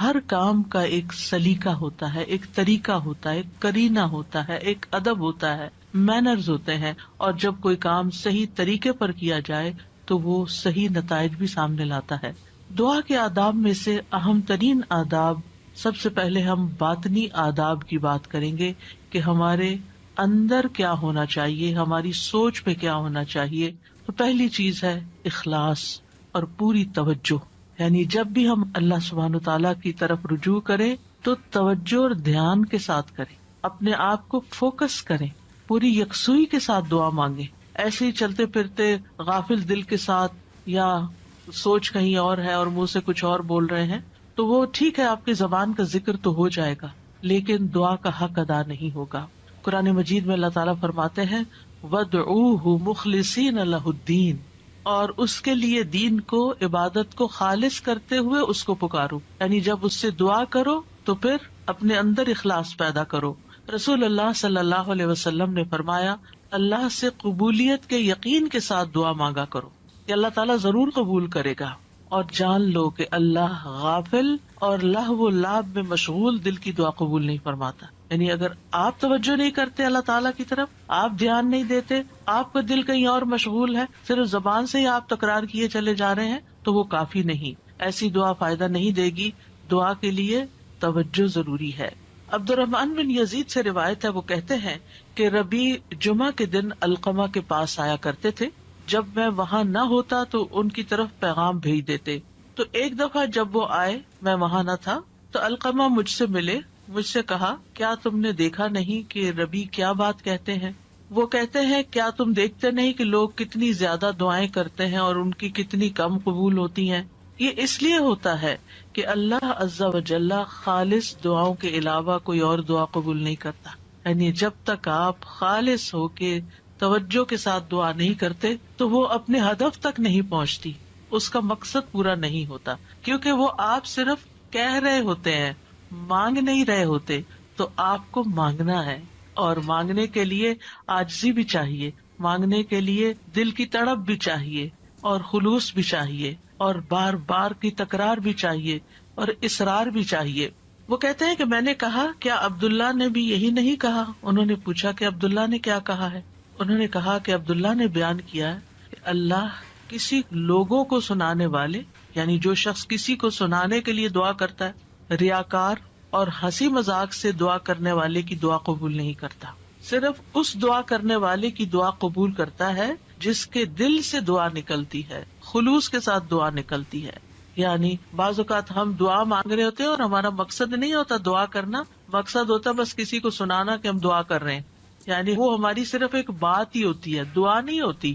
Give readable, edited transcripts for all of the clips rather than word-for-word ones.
ہر کام کا ایک سلیقہ ہوتا ہے، ایک طریقہ ہوتا ہے، ایک قرینہ ہوتا ہے، ایک ادب ہوتا ہے، مینرز ہوتے ہیں، اور جب کوئی کام صحیح طریقے پر کیا جائے تو وہ صحیح نتائج بھی سامنے لاتا ہے۔ دعا کے آداب میں سے اہم ترین آداب، سب سے پہلے ہم باطنی آداب کی بات کریں گے کہ ہمارے اندر کیا ہونا چاہیے، ہماری سوچ میں کیا ہونا چاہیے۔ تو پہلی چیز ہے اخلاص اور پوری توجہ، یعنی جب بھی ہم اللہ سبحانہ تعالیٰ کی طرف رجوع کریں تو توجہ اور دھیان کے ساتھ کریں، اپنے آپ کو فوکس کریں، پوری یکسوئی کے ساتھ دعا مانگیں۔ ایسے ہی چلتے پھرتے غافل دل کے ساتھ یا سوچ کہیں اور ہے اور منہ سے کچھ اور بول رہے ہیں تو وہ ٹھیک ہے، آپ کی زبان کا ذکر تو ہو جائے گا لیکن دعا کا حق ادا نہیں ہوگا۔ قرآن مجید میں اللہ تعالیٰ فرماتے ہیں وَادْعُوهُ مُخْلِصِينَ لَهُ الدِّينَ، اور اس کے لیے دین کو، عبادت کو خالص کرتے ہوئے اس کو پکارو، یعنی جب اس سے دعا کرو تو پھر اپنے اندر اخلاص پیدا کرو۔ رسول اللہ صلی اللہ علیہ وسلم نے فرمایا اللہ سے قبولیت کے یقین کے ساتھ دعا مانگا کرو کہ اللہ تعالیٰ ضرور قبول کرے گا، اور جان لو کہ اللہ غافل اور لہو و لعب میں مشغول دل کی دعا قبول نہیں فرماتا۔ یعنی اگر آپ توجہ نہیں کرتے اللہ تعالیٰ کی طرف، آپ دھیان نہیں دیتے، آپ کا دل کہیں اور مشغول ہے، صرف زبان سے ہی آپ تکرار کیے چلے جا رہے ہیں تو وہ کافی نہیں، ایسی دعا فائدہ نہیں دے گی۔ دعا کے لیے توجہ ضروری ہے۔ عبد الرحمن بن یزید سے روایت ہے، وہ کہتے ہیں کہ ربیع جمعہ کے دن علقمہ کے پاس آیا کرتے تھے، جب میں وہاں نہ ہوتا تو ان کی طرف پیغام بھیج دیتے۔ تو ایک دفعہ جب وہ آئے، میں وہاں نہ تھا، تو علقمہ مجھ سے ملے، مجھ سے کہا کیا تم نے دیکھا نہیں کہ ربیع کیا بات کہتے ہیں؟ وہ کہتے ہیں کیا تم دیکھتے نہیں کہ لوگ کتنی زیادہ دعائیں کرتے ہیں اور ان کی کتنی کم قبول ہوتی ہیں؟ یہ اس لیے ہوتا ہے کہ اللہ عز و جل خالص دعاؤں کے علاوہ کوئی اور دعا قبول نہیں کرتا۔ یعنی جب تک آپ خالص ہو کے توجہ کے ساتھ دعا نہیں کرتے تو وہ اپنے ہدف تک نہیں پہنچتی، اس کا مقصد پورا نہیں ہوتا، کیونکہ وہ آپ صرف کہہ رہے ہوتے ہیں، مانگ نہیں رہے ہوتے۔ تو آپ کو مانگنا ہے، اور مانگنے کے لیے عاجزی بھی چاہیے، مانگنے کے لیے دل کی تڑپ بھی چاہیے، اور خلوص بھی چاہیے، اور بار بار کی تکرار بھی چاہیے، اور اصرار بھی چاہیے۔ وہ کہتے ہیں کہ میں نے کہا کیا عبداللہ نے بھی یہی نہیں کہا؟ انہوں نے پوچھا کہ عبداللہ نے کیا کہا ہے؟ انہوں نے کہا کہ عبداللہ نے بیان کیا کہ اللہ کسی لوگوں کو سنانے والے، یعنی جو شخص کسی کو سنانے کے لیے دعا کرتا ہے، ریاکار اور ہنسی مذاق سے دعا کرنے والے کی دعا قبول نہیں کرتا، صرف اس دعا کرنے والے کی دعا قبول کرتا ہے جس کے دل سے دعا نکلتی ہے، خلوص کے ساتھ دعا نکلتی ہے۔ یعنی بعض اوقات ہم دعا مانگ رہے ہوتے ہیں اور ہمارا مقصد نہیں ہوتا دعا کرنا، مقصد ہوتا بس کسی کو سنانا کہ ہم دعا کر رہے ہیں، یعنی وہ ہماری صرف ایک بات ہی ہوتی ہے، دعا نہیں ہوتی،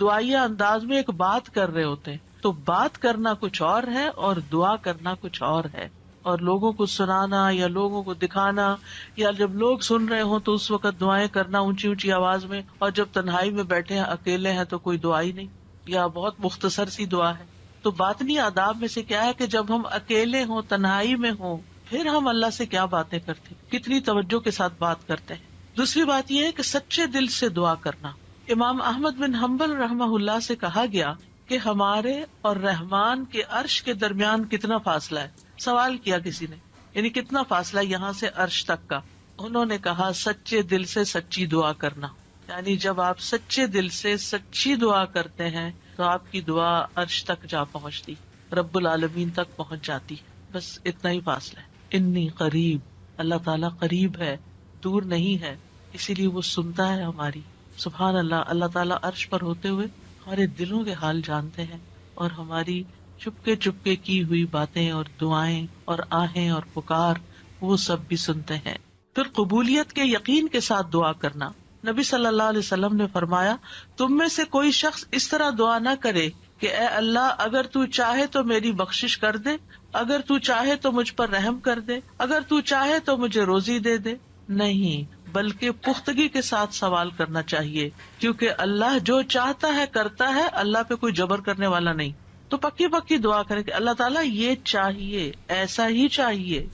دعائیا انداز میں ایک بات کر رہے ہوتے ہیں۔ تو بات کرنا کچھ اور ہے اور دعا کرنا کچھ اور ہے، اور لوگوں کو سنانا یا لوگوں کو دکھانا، یا جب لوگ سن رہے ہوں تو اس وقت دعائیں کرنا اونچی اونچی آواز میں، اور جب تنہائی میں بیٹھے ہیں، اکیلے ہیں تو کوئی دعا ہی نہیں، یا بہت مختصر سی دعا ہے۔ تو باطنی آداب میں سے کیا ہے کہ جب ہم اکیلے ہوں، تنہائی میں ہوں، پھر ہم اللہ سے کیا باتیں کرتے ہیں، کتنی توجہ کے ساتھ بات کرتے ہیں۔ دوسری بات یہ ہے کہ سچے دل سے دعا کرنا۔ امام احمد بن حنبل رحمہ اللہ سے کہا گیا کہ ہمارے اور رحمان کے عرش کے درمیان کتنا فاصلہ ہے؟ سوال کیا کسی نے، یعنی کتنا فاصلہ یہاں سے عرش تک کا؟ انہوں نے کہا سچے دل سے سچی دعا کرنا، یعنی جب آپ سچے دل سے سچی دعا کرتے ہیں تو آپ کی دعا عرش تک جا پہنچتی، رب العالمین تک پہنچ جاتی، بس اتنا ہی فاصلہ ہے۔ انی قریب، اللہ تعالیٰ قریب ہے، دور نہیں ہے، اسی لیے وہ سنتا ہے ہماری۔ سبحان اللہ، اللہ تعالیٰ عرش پر ہوتے ہوئے ہمارے دلوں کے حال جانتے ہیں، اور ہماری چپکے کی ہوئی باتیں اور دعائیں اور آہیں اور پکار وہ سب بھی سنتے ہیں۔ پھر قبولیت کے یقین کے ساتھ دعا کرنا۔ نبی صلی اللہ علیہ وسلم نے فرمایا تم میں سے کوئی شخص اس طرح دعا نہ کرے کہ اے اللہ اگر تو چاہے تو میری بخشش کر دے، اگر تو چاہے تو مجھ پر رحم کر دے، اگر تو چاہے تو مجھے روزی دے دے۔ نہیں، بلکہ پختگی کے ساتھ سوال کرنا چاہیے، کیونکہ اللہ جو چاہتا ہے کرتا ہے، اللہ پہ کوئی جبر کرنے والا نہیں۔ تو پکی پکی دعا کریں کہ اللہ تعالیٰ یہ چاہیے، ایسا ہی چاہیے،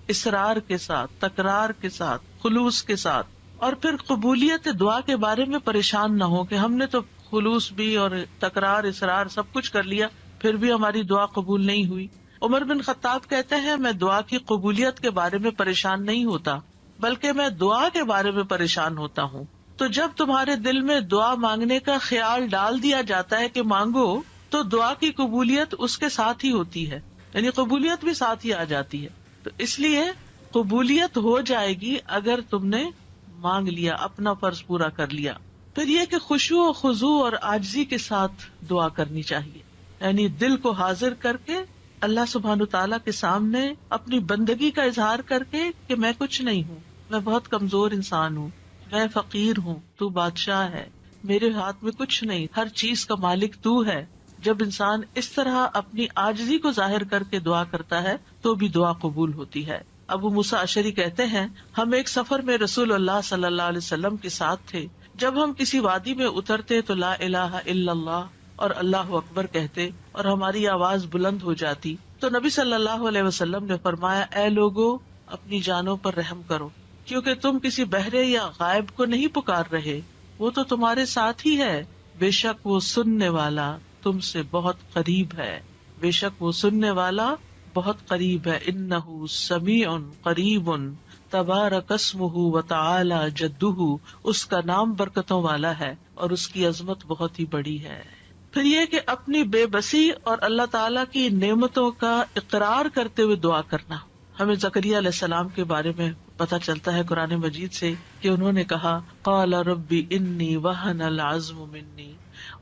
اصرار کے ساتھ، تکرار کے ساتھ، خلوص کے ساتھ۔ اور پھر قبولیت دعا کے بارے میں پریشان نہ ہو کہ ہم نے تو خلوص بھی اور تکرار، اصرار سب کچھ کر لیا، پھر بھی ہماری دعا قبول نہیں ہوئی۔ عمر بن خطاب کہتے ہیں میں دعا کی قبولیت کے بارے میں پریشان نہیں ہوتا بلکہ میں دعا کے بارے میں پریشان ہوتا ہوں. تو جب تمہارے دل میں دعا مانگنے کا خیال ڈال دیا جاتا ہے کہ مانگو تو دعا کی قبولیت اس کے ساتھ ہی ہوتی ہے، یعنی قبولیت بھی ساتھ ہی آ جاتی ہے. تو اس لیے قبولیت ہو جائے گی اگر تم نے مانگ لیا، اپنا فرض پورا کر لیا. پھر یہ کہ خشوع و خضوع اور عاجزی کے ساتھ دعا کرنی چاہیے، یعنی دل کو حاضر کر کے اللہ سبحانہ تعالیٰ کے سامنے اپنی بندگی کا اظہار کر کے کہ میں کچھ نہیں ہوں، میں بہت کمزور انسان ہوں، میں فقیر ہوں، تو بادشاہ ہے، میرے ہاتھ میں کچھ نہیں، ہر چیز کا مالک تو ہے. جب انسان اس طرح اپنی عاجزی کو ظاہر کر کے دعا کرتا ہے تو بھی دعا قبول ہوتی ہے. ابو موسیٰ اشعری کہتے ہیں ہم ایک سفر میں رسول اللہ صلی اللہ علیہ وسلم کے ساتھ تھے. جب ہم کسی وادی میں اترتے تو لا الہ الا اللہ اور اللہ اکبر کہتے اور ہماری آواز بلند ہو جاتی تو نبی صلی اللہ علیہ وسلم نے فرمایا اے لوگو اپنی جانوں پر رحم کرو، کیونکہ تم کسی بہرے یا غائب کو نہیں پکار رہے، وہ تو تمہارے ساتھ ہی ہے، بے شک وہ سننے والا تم سے بہت قریب ہے، بے شک وہ سننے والا بہت قریب ہے. انہ سمیع قریب تبارک اسمہ وتعالی جدہ، اس کا نام برکتوں والا ہے اور اس کی عظمت بہت ہی بڑی ہے. پھر یہ کہ اپنی بے بسی اور اللہ تعالیٰ کی نعمتوں کا اقرار کرتے ہوئے دعا کرنا. ہمیں زکریا علیہ السلام کے بارے میں پتہ چلتا ہے قرآن مجید سے کہ انہوں نے کہا قال ربی انی وہن العظم منی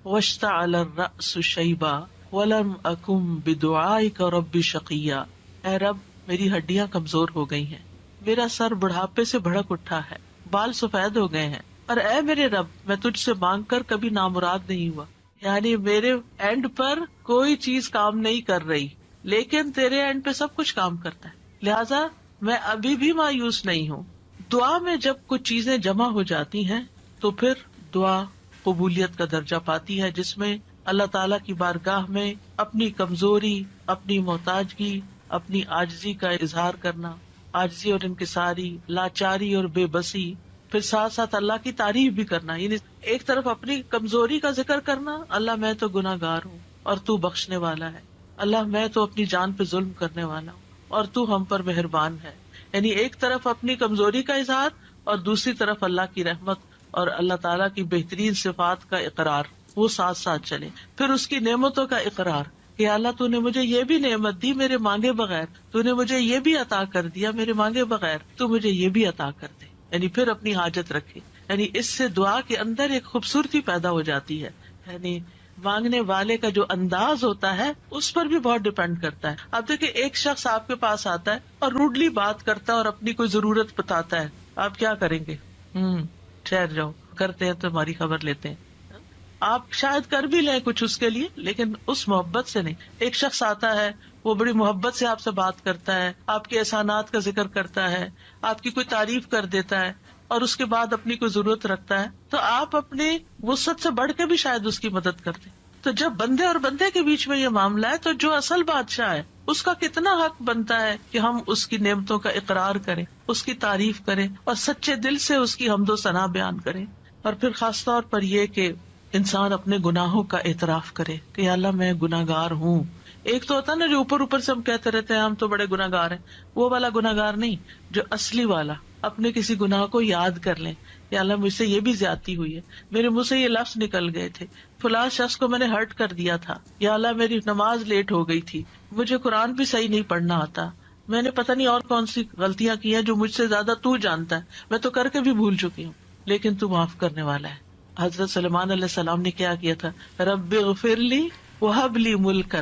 واشتعل الرأس شیبا ولم اکن بدعائک رب شقیا. اے رب میری ہڈیاں کمزور ہو گئی ہیں، میرا سر بڑھاپے سے بھڑک اٹھا ہے، بال سفید ہو گئے ہیں، اور اے میرے رب میں تجھ سے مانگ کر کبھی نامراد نہیں ہوا. یعنی میرے اینڈ پر کوئی چیز کام نہیں کر رہی لیکن تیرے اینڈ پہ سب کچھ کام کرتا ہے، لہذا میں ابھی بھی مایوس نہیں ہوں. دعا میں جب کچھ چیزیں جمع ہو جاتی ہیں تو پھر دعا قبولیت کا درجہ پاتی ہے، جس میں اللہ تعالیٰ کی بارگاہ میں اپنی کمزوری، اپنی محتاجگی، اپنی عاجزی کا اظہار کرنا، عاجزی اور انکساری، لاچاری اور بے بسی، پھر ساتھ ساتھ اللہ کی تعریف بھی کرنا. یعنی ایک طرف اپنی کمزوری کا ذکر کرنا، اللہ میں تو گناہ گار ہوں اور تو بخشنے والا ہے، اللہ میں تو اپنی جان پہ ظلم کرنے والا ہوں اور تو ہم پر مہربان ہے. یعنی ایک طرف اپنی کمزوری کا اظہار اور دوسری طرف اللہ کی رحمت اور اللہ تعالیٰ کی بہترین صفات کا اقرار، وہ ساتھ ساتھ چلے. پھر اس کی نعمتوں کا اقرار کہ اللہ تو نے مجھے یہ بھی نعمت دی میرے مانگے بغیر، تو نے مجھے یہ بھی عطا کر دیا میرے مانگے بغیر، تو مجھے یہ بھی عطا کر دے. یعنی پھر اپنی حاجت رکھے. یعنی اس سے دعا کے اندر ایک خوبصورتی پیدا ہو جاتی ہے. یعنی مانگنے والے کا جو انداز ہوتا ہے اس پر بھی بہت ڈپینڈ کرتا ہے. اب دیکھیں ایک شخص آپ کے پاس آتا ہے اور روڈلی بات کرتا ہے اور اپنی کوئی ضرورت بتاتا ہے، آپ کیا کریں گے؟ ٹھہر جاؤ، کرتے ہیں تو ہماری خبر لیتے ہیں. آپ شاید کر بھی لیں کچھ اس کے لیے لیکن اس محبت سے نہیں. ایک شخص آتا ہے، وہ بڑی محبت سے آپ سے بات کرتا ہے، آپ کے احسانات کا ذکر کرتا ہے، آپ کی کوئی تعریف کر دیتا ہے اور اس کے بعد اپنی کوئی ضرورت رکھتا ہے تو آپ اپنی وسعت سے بڑھ کے بھی شاید اس کی مدد کرتے. تو جب بندے اور بندے کے بیچ میں یہ معاملہ ہے تو جو اصل بادشاہ ہے اس کا کتنا حق بنتا ہے کہ ہم اس کی نعمتوں کا اقرار کریں، اس کی تعریف کریں اور سچے دل سے اس کی حمد و ثنا بیان کریں. اور پھر خاص طور پر یہ کہ انسان اپنے گناہوں کا اعتراف کرے کہ یا اللہ میں گناہگار ہوں. ایک تو ہوتا نا جو اوپر اوپر سے ہم کہتے رہتے ہیں ہم تو بڑے گناہگار ہیں، وہ والا گناہگار نہیں، جو اصلی والا اپنے کسی گناہ کو یاد کر لیں، یا اللہ مجھ سے یہ بھی زیادتی ہوئی ہے، میرے منہ سے یہ لفظ نکل گئے تھے، فلاں شخص کو میں نے ہرٹ کر دیا تھا، یا اللہ میری نماز لیٹ ہو گئی تھی، مجھے قرآن بھی صحیح نہیں پڑھنا آتا، میں نے پتہ نہیں اور کون سی غلطیاں کی ہیں جو مجھ سے زیادہ تو جانتا ہے، میں تو کر کے بھی بھول چکی ہوں لیکن تو معاف کرنے والا ہے. حضرت سلیمان علیہ السلام نے کیا کیا تھا؟ رب اغفر لی وہب لی ملکا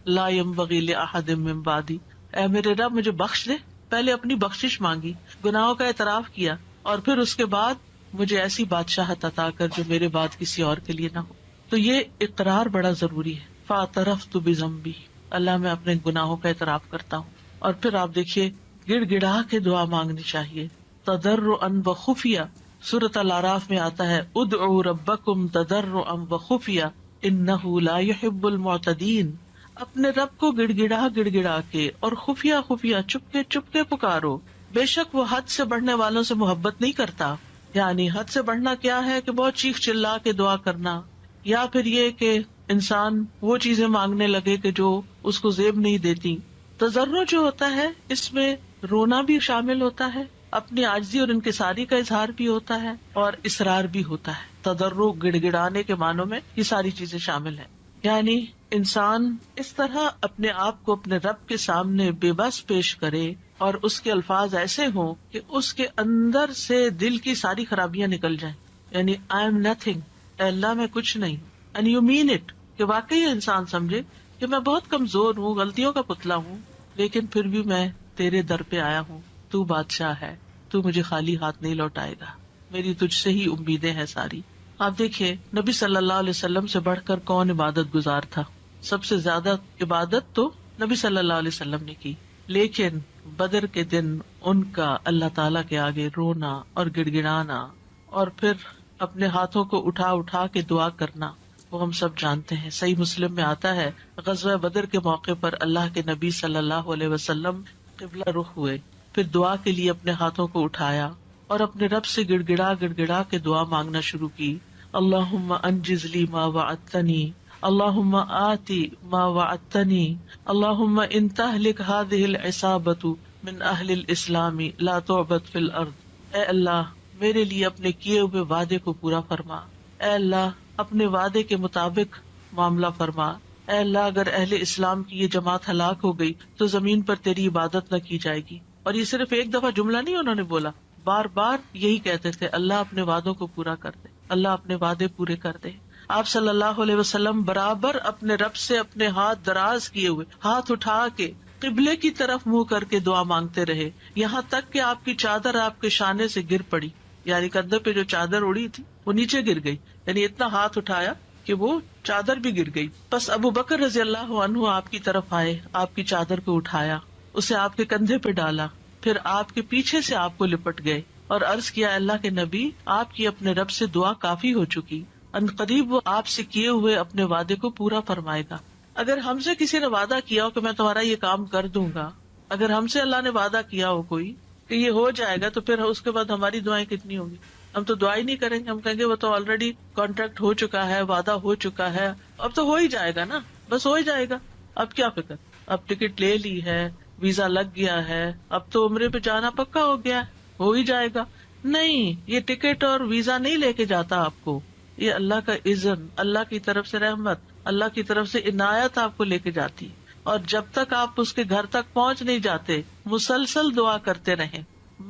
لا ينبغی لأحد من بعدی، اے میرے رب مجھے بخش دے. پہلے اپنی بخشش مانگی، گناہوں کا اعتراف کیا اور پھر اس کے بعد مجھے ایسی بادشاہت عطا کر جو میرے بعد کسی اور کے لیے نہ ہو. تو یہ اقرار بڑا ضروری ہے. فاعترفت بذنبی، اللہ میں اپنے گناہوں کا اعتراف کرتا ہوں. اور پھر آپ دیکھیے گڑ گڑا کے دعا مانگنی چاہیے، تضرعا وخفیہ. سورۃ الاعراف میں آتا ہے ادعوا ربکم تضرعا وخفیہ انہ لا يحب المعتدین. اپنے رب کو گڑ گڑا کے اور خفیہ خفیہ چپ کے پکارو، بے شک وہ حد سے بڑھنے والوں سے محبت نہیں کرتا. یعنی حد سے بڑھنا کیا ہے کہ بہت چیخ چلا کے دعا کرنا، یا پھر یہ کہ انسان وہ چیزیں مانگنے لگے کہ جو اس کو زیب نہیں دیتی، تضرع جو ہوتا ہے اس میں رونا بھی شامل ہوتا ہے، اپنی عاجزی اور انکساری کا اظہار بھی ہوتا ہے، اور اصرار بھی ہوتا ہے. تضرع گڑ گڑانے کے معنوں میں یہ ساری چیزیں شامل ہیں. یعنی انسان اس طرح اپنے آپ کو اپنے رب کے سامنے بے بس پیش کرے اور اس کے الفاظ ایسے ہوں کہ اس کے اندر سے دل کی ساری خرابیاں نکل جائیں. یعنی آئی ایم نتھنگ، اے اللہ میں کچھ نہیں. اینڈ یو مین اٹ، کہ واقعی انسان سمجھے کہ میں بہت کمزور ہوں، غلطیوں کا پتلا ہوں، لیکن پھر بھی میں تیرے در پہ آیا ہوں. تو بادشاہ ہے، تو مجھے خالی ہاتھ نہیں لوٹائے گا، میری تجھ سے ہی امیدیں ہیں ساری. آپ دیکھیے نبی صلی اللہ علیہ وسلم سے بڑھ کر کون عبادت گزار تھا؟ سب سے زیادہ عبادت تو نبی صلی اللہ علیہ وسلم نے کی، لیکن بدر کے دن ان کا اللہ تعالیٰ کے آگے رونا اور گڑ گڑانا اور پھر اپنے ہاتھوں کو اٹھا اٹھا کے دعا کرنا وہ ہم سب جانتے ہیں. صحیح مسلم میں آتا ہے غزوہ بدر کے موقع پر اللہ کے نبی صلی اللہ علیہ وسلم قبلہ رخ ہوئے، پھر دعا کے لیے اپنے ہاتھوں کو اٹھایا اور اپنے رب سے گڑ گڑا کے دعا مانگنا شروع کی. اللہم انجز لی ما وعدتنی، اللہم آتی ما وعدتنی، اللہم ان تہلک ہذہ العصابۃ من اہل الاسلام لا تعبد فی الارض. اے اللہ میرے لیے اپنے کیے ہوئے وعدے کو پورا فرما، اے اللہ اپنے وعدے کے مطابق معاملہ فرما. اے اللہ اگر اہل اسلام کی یہ جماعت ہلاک ہو گئی تو زمین پر تیری عبادت نہ کی جائے گی. اور یہ صرف ایک دفعہ جملہ نہیں انہوں نے بولا، بار بار یہی کہتے تھے اللہ اپنے وعدوں کو پورا کر دے، اللہ اپنے وعدے پورے کر دے. آپ صلی اللہ علیہ وسلم برابر اپنے رب سے اپنے ہاتھ دراز کیے ہوئے، ہاتھ اٹھا کے قبلے کی طرف منہ کر کے دعا مانگتے رہے، یہاں تک کہ آپ کی چادر آپ کے شانے سے گر پڑی. یعنی کندھے پہ جو چادر اڑی تھی وہ نیچے گر گئی، یعنی اتنا ہاتھ اٹھایا کہ وہ چادر بھی گر گئی. بس ابو بکر رضی اللہ عنہ آپ کی طرف آئے، آپ کی چادر کو اٹھایا، اسے آپ کے کندھے پہ ڈالا، پھر آپ کے پیچھے سے آپ کو لپٹ گئے اور عرض کیا اللہ کے نبی آپ کی اپنے رب سے دعا کافی ہو چکی، ان قریب وہ آپ سے کیے ہوئے اپنے وعدے کو پورا فرمائے گا. اگر ہم سے کسی نے وعدہ کیا ہو کہ میں تمہارا یہ کام کر دوں گا، اگر ہم سے اللہ نے وعدہ کیا ہو کوئی کہ یہ ہو جائے گا، تو پھر اس کے بعد ہماری دعائیں کتنی ہوگی؟ ہم تو دعا ہی نہیں کریں گے، ہم کہیں گے وہ تو آلریڈی کانٹریکٹ ہو چکا ہے، وعدہ ہو چکا ہے، اب تو ہو ہی جائے گا نا، بس ہو ہی جائے گا، اب کیا فکر، اب ٹکٹ لے لی ہے، ویزا لگ گیا ہے، اب تو عمرے پہ جانا پکا ہو گیا، ہو ہی جائے گا. نہیں، یہ ٹکٹ اور ویزا نہیں لے کے جاتا آپ کو، یہ اللہ کا اذن، اللہ کی طرف سے رحمت، اللہ کی طرف سے عنایت آپ کو لے کے جاتی. اور جب تک آپ اس کے گھر تک پہنچ نہیں جاتے مسلسل دعا کرتے رہیں،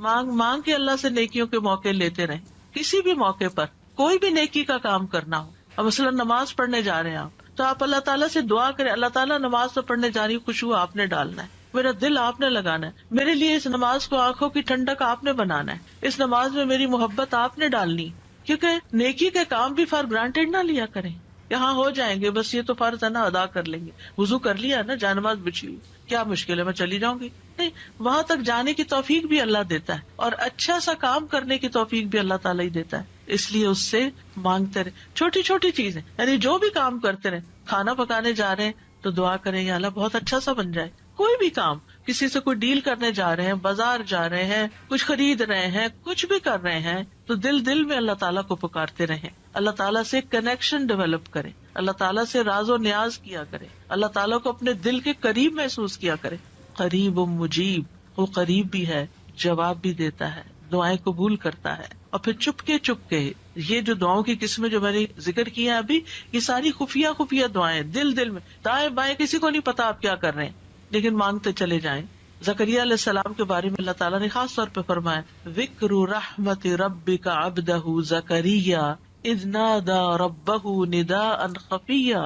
مانگ مانگ کے اللہ سے نیکیوں کے موقع لیتے رہیں. کسی بھی موقع پر کوئی بھی نیکی کا کام کرنا ہو، اب مثلا نماز پڑھنے جا رہے ہیں آپ، تو آپ اللہ تعالیٰ سے دعا کریں، اللہ تعالیٰ نماز تو پڑھنے جا رہی، خوشبو آپ نے ڈالنا ہے، میرا دل آپ نے لگانا ہے، میرے لیے اس نماز کو آنکھوں کی ٹھنڈک آپ نے بنانا ہے، اس نماز میں میری محبت آپ نے ڈالنی. کیونکہ نیکی کے کام بھی فار گرانٹیڈ نہ لیا کریں، یہاں ہو جائیں گے، بس یہ تو فرض ہے نا، ادا کر لیں گے، وضو کر لیا نا، جانماز بچھی ہوئی، کیا مشکل ہے، میں چلی جاؤں گی. نہیں، وہاں تک جانے کی توفیق بھی اللہ دیتا ہے، اور اچھا سا کام کرنے کی توفیق بھی اللہ تعالیٰ ہی دیتا ہے. اس لیے اس سے مانگتے رہے، چھوٹی چھوٹی چیزیں، یعنی جو بھی کام کرتے رہے. کھانا پکانے جا رہے ہیں تو دعا کریں یا اللہ بہت اچھا سا بن جائے. کوئی بھی کام، کسی سے کوئی ڈیل کرنے جا رہے ہیں، بازار جا رہے ہیں، کچھ خرید رہے ہیں، کچھ بھی کر رہے ہیں، تو دل میں اللہ تعالیٰ کو پکارتے رہیں، اللہ تعالیٰ سے کنیکشن ڈیولپ کریں، اللہ تعالیٰ سے راز و نیاز کیا کریں، اللہ تعالیٰ کو اپنے دل کے قریب محسوس کیا کریں. قریب و مجیب، وہ قریب بھی ہے، جواب بھی دیتا ہے، دعائیں قبول کرتا ہے. اور پھر چپ کے یہ جو دعاؤں کی قسمیں جو میں نے ذکر کی ہیں ابھی، یہ ساری خفیہ دعائیں، دل میں، دائیں بائیں کسی کو نہیں پتا آپ کیا کر رہے ہیں، لیکن مانگتے چلے جائیں. زکریا علیہ السلام کے بارے میں اللہ تعالیٰ نے خاص طور پہ فرمایا، ذکر رحمت ربک عبدہ زکریا اذ نادى ربہ نداء خفیا.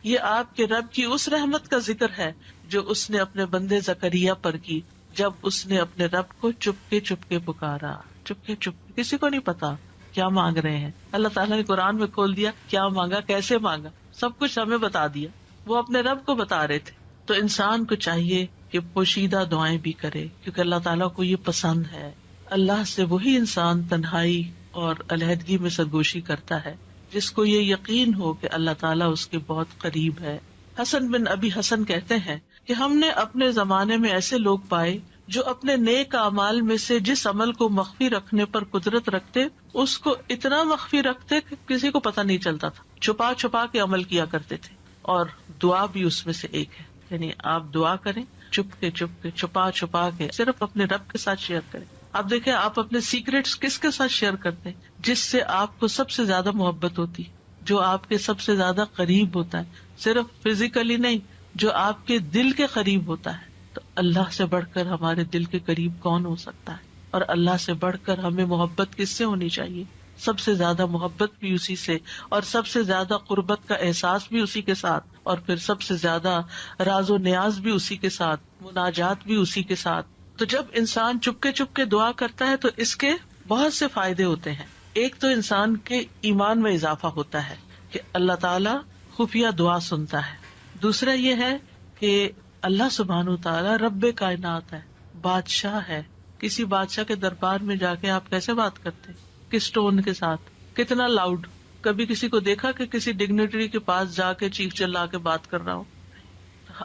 یہ آپ کے رب کی اس رحمت کا ذکر ہے جو اس نے اپنے بندے زکریا پر کی جب اس نے اپنے رب کو چپ کے پکارا، چپ کے کسی کو نہیں پتا کیا مانگ رہے ہیں. اللہ تعالیٰ نے قرآن میں کھول دیا کیا مانگا، کیسے مانگا، سب کچھ ہمیں بتا دیا، وہ اپنے رب کو بتا رہے تھے. تو انسان کو چاہیے کہ پوشیدہ دعائیں بھی کرے، کیونکہ اللہ تعالیٰ کو یہ پسند ہے. اللہ سے وہی انسان تنہائی اور علیحدگی میں سرگوشی کرتا ہے جس کو یہ یقین ہو کہ اللہ تعالیٰ اس کے بہت قریب ہے. حسن بن ابی حسن کہتے ہیں کہ ہم نے اپنے زمانے میں ایسے لوگ پائے جو اپنے نیک اعمال میں سے جس عمل کو مخفی رکھنے پر قدرت رکھتے اس کو اتنا مخفی رکھتے کہ کسی کو پتہ نہیں چلتا تھا، چھپا کے عمل کیا کرتے تھے. اور دعا بھی اس میں سے ایک ہے، یعنی آپ دعا کریں چپ کے چھپا چھپا کے صرف اپنے رب کے ساتھ شیئر کریں. اب دیکھیں آپ اپنے سیکریٹس کس کے ساتھ شیئر کرتے ہیں؟ جس سے آپ کو سب سے زیادہ محبت ہوتی، جو آپ کے سب سے زیادہ قریب ہوتا ہے، صرف فزیکلی نہیں، جو آپ کے دل کے قریب ہوتا ہے. تو اللہ سے بڑھ کر ہمارے دل کے قریب کون ہو سکتا ہے؟ اور اللہ سے بڑھ کر ہمیں محبت کس سے ہونی چاہیے؟ سب سے زیادہ محبت بھی اسی سے، اور سب سے زیادہ قربت کا احساس بھی اسی کے ساتھ، اور پھر سب سے زیادہ راز و نیاز بھی اسی کے ساتھ، مناجات بھی اسی کے ساتھ. تو جب انسان چپ کے دعا کرتا ہے تو اس کے بہت سے فائدے ہوتے ہیں. ایک تو انسان کے ایمان میں اضافہ ہوتا ہے کہ اللہ تعالیٰ خفیہ دعا سنتا ہے. دوسرا یہ ہے کہ اللہ سبحانہ تعالیٰ رب کائنات ہے، بادشاہ ہے. کسی بادشاہ کے دربار میں جا کے آپ کیسے بات کرتے، کس ٹون کے ساتھ، کتنا لاؤڈ؟ کبھی کسی کو دیکھا کہ کسی ڈگنیٹری کے پاس جا کے چیخ چلا کے بات کر رہا ہو؟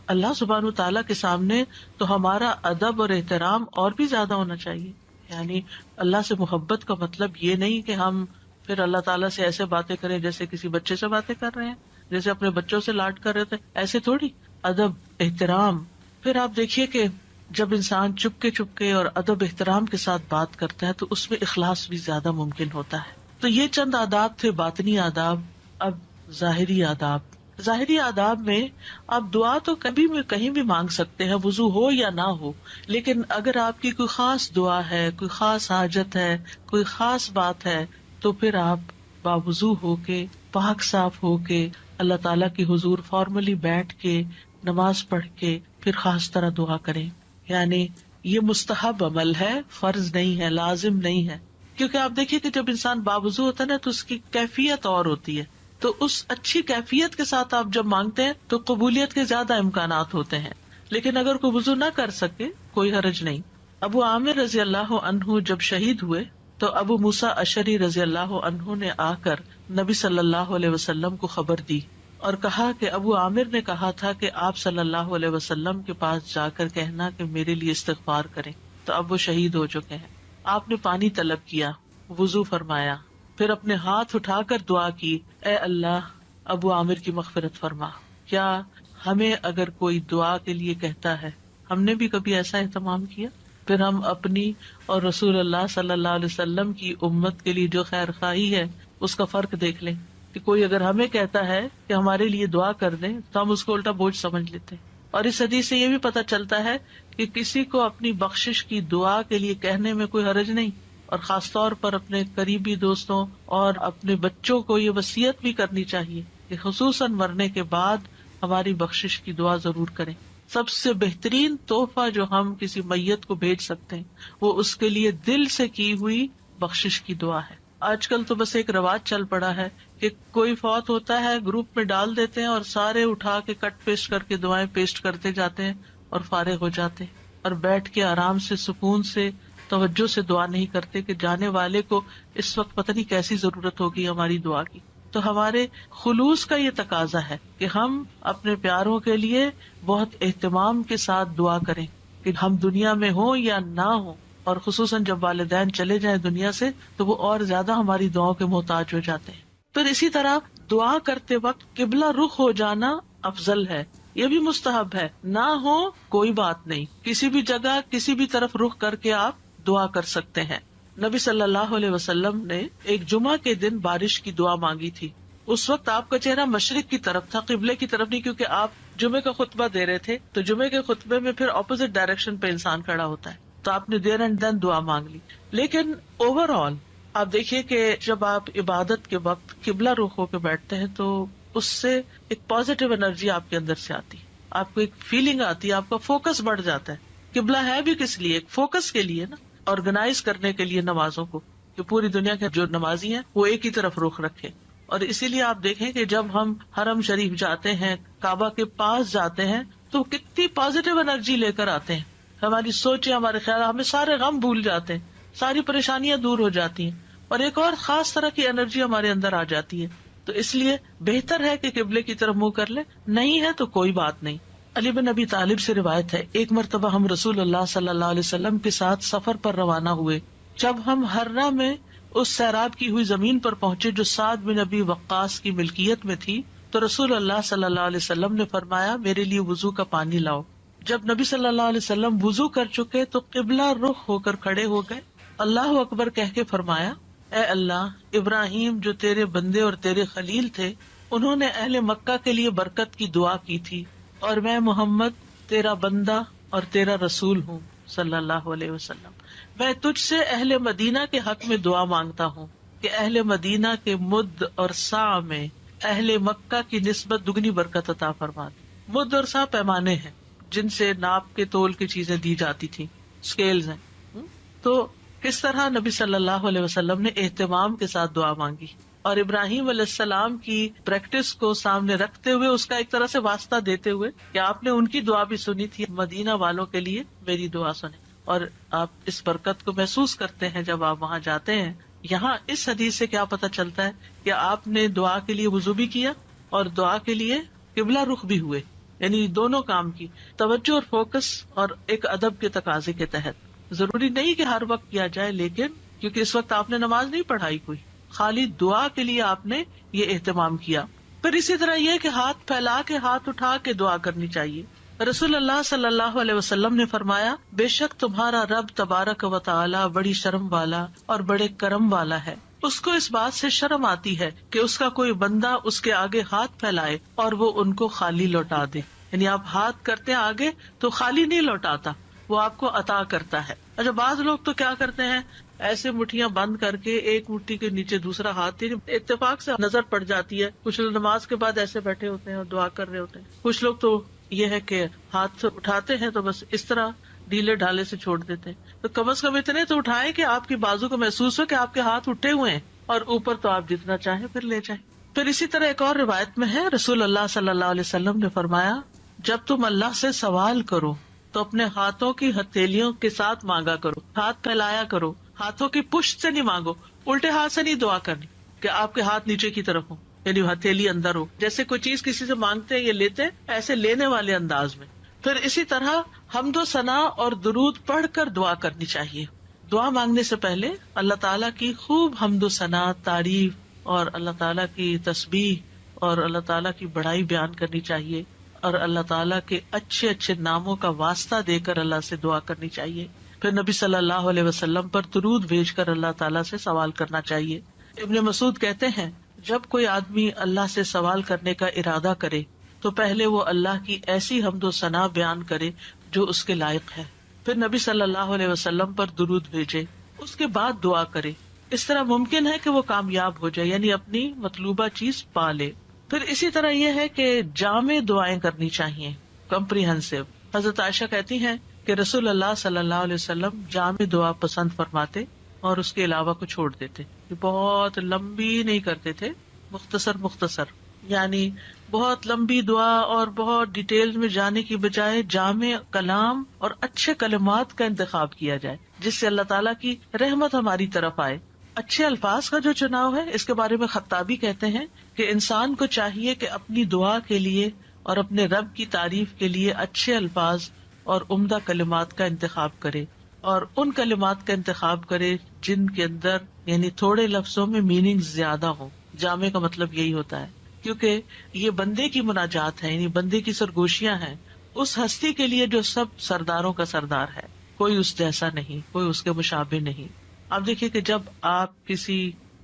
اللہ سبحانہ تعالیٰ کے سامنے تو ہمارا ادب اور احترام اور بھی زیادہ ہونا چاہیے. یعنی اللہ سے محبت کا مطلب یہ نہیں کہ ہم پھر اللہ تعالیٰ سے ایسے باتیں کریں جیسے کسی بچے سے باتیں کر رہے ہیں، جیسے اپنے بچوں سے لاڈ کر رہے تھے، ایسے تھوڑی. ادب، احترام. پھر آپ دیکھیے کہ جب انسان چپ کے اور ادب احترام کے ساتھ بات کرتا ہے تو اس میں اخلاص بھی زیادہ ممکن ہوتا ہے. تو یہ چند آداب تھے، باطنی آداب. اب ظاہری آداب. ظاہری آداب میں آپ دعا تو کبھی بھی کہیں بھی مانگ سکتے ہیں، وضو ہو یا نہ ہو. لیکن اگر آپ کی کوئی خاص دعا ہے، کوئی خاص حاجت ہے، کوئی خاص بات ہے، تو پھر آپ باوضو ہو کے، پاک صاف ہو کے اللہ تعالیٰ کی حضور فارملی بیٹھ کے نماز پڑھ کے پھر خاص طرح دعا کریں. یعنی یہ مستحب عمل ہے، فرض نہیں ہے، لازم نہیں ہے. کیونکہ آپ دیکھیے کہ جب انسان باوضو ہوتا ہے نا تو اس کی کیفیت اور ہوتی ہے. تو اس اچھی کیفیت کے ساتھ آپ جب مانگتے ہیں تو قبولیت کے زیادہ امکانات ہوتے ہیں. لیکن اگر کوئی وضو نہ کر سکے کوئی حرج نہیں. ابو عامر رضی اللہ عنہ جب شہید ہوئے تو ابو موسیٰ اشعری رضی اللہ عنہ نے آ کر نبی صلی اللہ علیہ وسلم کو خبر دی اور کہا کہ ابو عامر نے کہا تھا کہ آپ صلی اللہ علیہ وسلم کے پاس جا کر کہنا کہ میرے لیے استغفار کریں. تو اب وہ شہید ہو چکے ہیں. آپ نے پانی طلب کیا، وضو فرمایا، پھر اپنے ہاتھ اٹھا کر دعا کی، اے اللہ ابو عامر کی مغفرت فرما. کیا ہمیں اگر کوئی دعا کے لیے کہتا ہے، ہم نے بھی کبھی ایسا اہتمام کیا؟ پھر ہم اپنی اور رسول اللہ صلی اللہ علیہ وسلم کی امت کے لیے جو خیر خواہی ہے اس کا فرق دیکھ لیں کہ کوئی اگر ہمیں کہتا ہے کہ ہمارے لیے دعا کر دیں تو ہم اس کو الٹا بوجھ سمجھ لیتے. اور اس حدیث سے یہ بھی پتہ چلتا ہے کہ کسی کو اپنی بخشش کی دعا کے لیے کہنے میں کوئی حرج نہیں، اور خاص طور پر اپنے قریبی دوستوں اور اپنے بچوں کو یہ وصیت بھی کرنی چاہیے کہ خصوصاً مرنے کے بعد ہماری بخشش کی دعا ضرور کریں. سب سے بہترین تحفہ جو ہم کسی میت کو بھیج سکتے ہیں وہ اس کے لیے دل سے کی ہوئی بخشش کی دعا ہے. آج کل تو بس ایک رواج چل پڑا ہے کہ کوئی فوت ہوتا ہے گروپ میں ڈال دیتے ہیں اور سارے اٹھا کے کٹ پیسٹ کر کے دعائیں پیسٹ کرتے جاتے ہیں اور فارغ ہو جاتے ہیں، اور بیٹھ کے آرام سے سکون سے توجہ سے دعا نہیں کرتے کہ جانے والے کو اس وقت پتہ نہیں کیسی ضرورت ہوگی ہماری دعا کی. تو ہمارے خلوص کا یہ تقاضا ہے کہ ہم اپنے پیاروں کے لیے بہت اہتمام کے ساتھ دعا کریں کہ ہم دنیا میں ہوں یا نہ ہوں، اور خصوصاً جب والدین چلے جائیں دنیا سے تو وہ اور زیادہ ہماری دعاؤں کے محتاج ہو جاتے ہیں. پھر اسی طرح دعا کرتے وقت قبلہ رخ ہو جانا افضل ہے، یہ بھی مستحب ہے. نہ ہو کوئی بات نہیں، کسی بھی جگہ کسی بھی طرف رخ کر کے آپ دعا کر سکتے ہیں. نبی صلی اللہ علیہ وسلم نے ایک جمعہ کے دن بارش کی دعا مانگی تھی. اس وقت آپ کا چہرہ مشرق کی طرف تھا، قبلے کی طرف نہیں، کیونکہ آپ جمعے کا خطبہ دے رہے تھے. تو جمعے کے خطبے میں پھر اپوزٹ ڈائریکشن پہ انسان کھڑا ہوتا ہے، تو آپ نے دیر اینڈ دین دعا مانگ لی. لیکن اوور آل آپ دیکھیے کہ جب آپ عبادت کے وقت قبلہ رخ ہو کے بیٹھتے ہیں تو اس سے ایک پازیٹیو انرجی آپ کے اندر سے آتی، آپ کو ایک فیلنگ آتی ہے، آپ کا فوکس بڑھ جاتا ہے. قبلہ ہے بھی کس لیے؟ ایک فوکس کے لیے نا، آرگنائز کرنے کے لیے نمازوں کو، کہ پوری دنیا کے جو نمازی ہیں وہ ایک ہی طرف رخ رکھے. اور اسی لیے آپ دیکھیں کہ جب ہم حرم شریف جاتے ہیں، کعبہ کے پاس جاتے ہیں، تو کتنی پازیٹیو انرجی لے کر آتے ہیں. ہماری سوچیں، ہمارے خیال، ہمیں سارے غم بھول جاتے ہیں، ساری پریشانیاں دور ہو جاتی ہیں، اور ایک اور خاص طرح کی انرجی ہمارے اندر آ جاتی ہے. تو اس لیے بہتر ہے کہ قبلے کی طرف منہ کر لیں، نہیں ہے تو کوئی بات نہیں. علی بن ابی طالب سے روایت ہے، ایک مرتبہ ہم رسول اللہ صلی اللہ علیہ وسلم کے ساتھ سفر پر روانہ ہوئے. جب ہم ہرہ میں اس سیراب کی ہوئی زمین پر پہنچے جو سعد بن ابی وقاص کی ملکیت میں تھی، تو رسول اللہ صلی اللہ علیہ وسلم نے فرمایا، میرے لیے وضو کا پانی لاؤ. جب نبی صلی اللہ علیہ وسلم وضو کر چکے تو قبلہ رخ ہو کر کھڑے ہو گئے، اللہ اکبر کہہ کے فرمایا، اے اللہ، ابراہیم جو تیرے بندے اور تیرے خلیل تھے، انہوں نے اہل مکہ کے لیے برکت کی دعا کی تھی، اور میں محمد تیرا بندہ اور تیرا رسول ہوں صلی اللہ علیہ وسلم، میں تجھ سے اہل مدینہ کے حق میں دعا مانگتا ہوں کہ اہل مدینہ کے مد اور سا میں اہل مکہ کی نسبت دگنی برکت عطا فرما دے۔ مد اور سا پیمانے ہیں جن سے ناپ کے تول کی چیزیں دی جاتی تھی، اسکیلز ہیں۔ تو کس طرح نبی صلی اللہ علیہ وسلم نے اہتمام کے ساتھ دعا مانگی، اور ابراہیم علیہ السلام کی پریکٹس کو سامنے رکھتے ہوئے، اس کا ایک طرح سے واسطہ دیتے ہوئے کہ آپ نے ان کی دعا بھی سنی تھی، مدینہ والوں کے لیے میری دعا سنیں، اور آپ اس برکت کو محسوس کرتے ہیں جب آپ وہاں جاتے ہیں۔ یہاں اس حدیث سے کیا پتہ چلتا ہے کہ آپ نے دعا کے لیے وضو بھی کیا اور دعا کے لیے قبلہ رخ بھی ہوئے، یعنی دونوں کام کی توجہ اور فوکس، اور ایک ادب کے تقاضے کے تحت۔ ضروری نہیں کہ ہر وقت کیا جائے، لیکن کیونکہ اس وقت آپ نے نماز نہیں پڑھائی کوئی، خالی دعا کے لیے آپ نے یہ اہتمام کیا۔ پھر اسی طرح یہ کہ ہاتھ پھیلا کے، ہاتھ اٹھا کے دعا کرنی چاہیے۔ رسول اللہ صلی اللہ علیہ وسلم نے فرمایا، بے شک تمہارا رب تبارک و تعالی بڑی شرم والا اور بڑے کرم والا ہے، اس کو اس بات سے شرم آتی ہے کہ اس کا کوئی بندہ اس کے آگے ہاتھ پھیلائے اور وہ ان کو خالی لوٹا دے، یعنی آپ ہاتھ کرتے ہیں آگے تو خالی نہیں لوٹاتا، وہ آپ کو عطا کرتا ہے۔ اچھا، بعض لوگ تو کیا کرتے ہیں، ایسے مٹھیاں بند کر کے ایک مٹھی کے نیچے دوسرا ہاتھ، اتفاق سے نظر پڑ جاتی ہے، کچھ لوگ نماز کے بعد ایسے بیٹھے ہوتے ہیں اور دعا کر رہے ہوتے ہیں، کچھ لوگ تو یہ ہے کہ ہاتھ سے اٹھاتے ہیں تو بس اس طرح ڈھیلے ڈھالے سے چھوڑ دیتے ہیں۔ تو کم از کم اتنے تو اٹھائیں کہ آپ کی بازو کو محسوس ہو کہ آپ کے ہاتھ اٹھے ہوئے ہیں، اور اوپر تو آپ جتنا چاہیں پھر لے جائیں۔ پھر اسی طرح ایک اور روایت میں ہے، رسول اللہ صلی اللہ علیہ وسلم نے فرمایا، جب تم اللہ سے سوال کرو تو اپنے ہاتھوں کی ہتھیلیوں کے ساتھ مانگا کرو، ہاتھ پھیلایا کرو، ہاتھوں کی پشت سے نہیں مانگو، الٹے ہاتھ سے نہیں دعا کرنی کہ آپ کے ہاتھ نیچے کی طرف ہو، یعنی ہتھیلی اندر ہو، جیسے کوئی چیز کسی سے مانگتے ہیں یا لیتے ہیں، ایسے لینے والے انداز میں۔ پھر اسی طرح حمد و ثنا اور درود پڑھ کر دعا کرنی چاہیے۔ دعا مانگنے سے پہلے اللہ تعالیٰ کی خوب حمد و ثنا، تعریف اور اللہ تعالیٰ کی تسبیح اور اللہ تعالیٰ کی بڑائی بیان کرنی چاہیے، اور اللہ تعالیٰ کے اچھے اچھے ناموں کا واسطہ دے کر اللہ سے دعا کرنی چاہیے۔ پھر نبی صلی اللہ علیہ وسلم پر درود بھیج کر اللہ تعالیٰ سے سوال کرنا چاہیے۔ ابن مسعود کہتے ہیں، جب کوئی آدمی اللہ سے سوال کرنے کا ارادہ کرے تو پہلے وہ اللہ کی ایسی حمد و ثنا بیان کرے جو اس کے لائق ہے، پھر نبی صلی اللہ علیہ وسلم پر درود بھیجے، اس کے بعد دعا کرے، اس طرح ممکن ہے کہ وہ کامیاب ہو جائے، یعنی اپنی مطلوبہ چیز پا لے۔ پھر اسی طرح یہ ہے کہ جامع دعائیں کرنی چاہیے، کمپریہنسو۔ حضرت عائشہ کہتی ہیں کہ رسول اللہ صلی اللہ علیہ وسلم جامع دعا پسند فرماتے اور اس کے علاوہ کو چھوڑ دیتے، بہت لمبی نہیں کرتے تھے، مختصر، یعنی بہت لمبی دعا اور بہت ڈیٹیل میں جانے کی بجائے جامع کلام اور اچھے کلمات کا انتخاب کیا جائے جس سے اللہ تعالیٰ کی رحمت ہماری طرف آئے۔ اچھے الفاظ کا جو چناؤ ہے، اس کے بارے میں خطابی کہتے ہیں کہ انسان کو چاہیے کہ اپنی دعا کے لیے اور اپنے رب کی تعریف کے لیے اچھے الفاظ اور عمدہ کلمات کا انتخاب کرے، اور ان کلمات کا انتخاب کرے جن کے اندر یعنی تھوڑے لفظوں میں میننگ زیادہ ہو۔ جامع کا مطلب یہی ہوتا ہے، کیونکہ یہ بندے کی مناجات ہے، یعنی بندے کی سرگوشیاں ہیں اس ہستی کے لیے جو سب سرداروں کا سردار ہے، کوئی اس جیسا نہیں، کوئی اس کے مشابہ نہیں۔ آپ دیکھیے کہ جب آپ کسی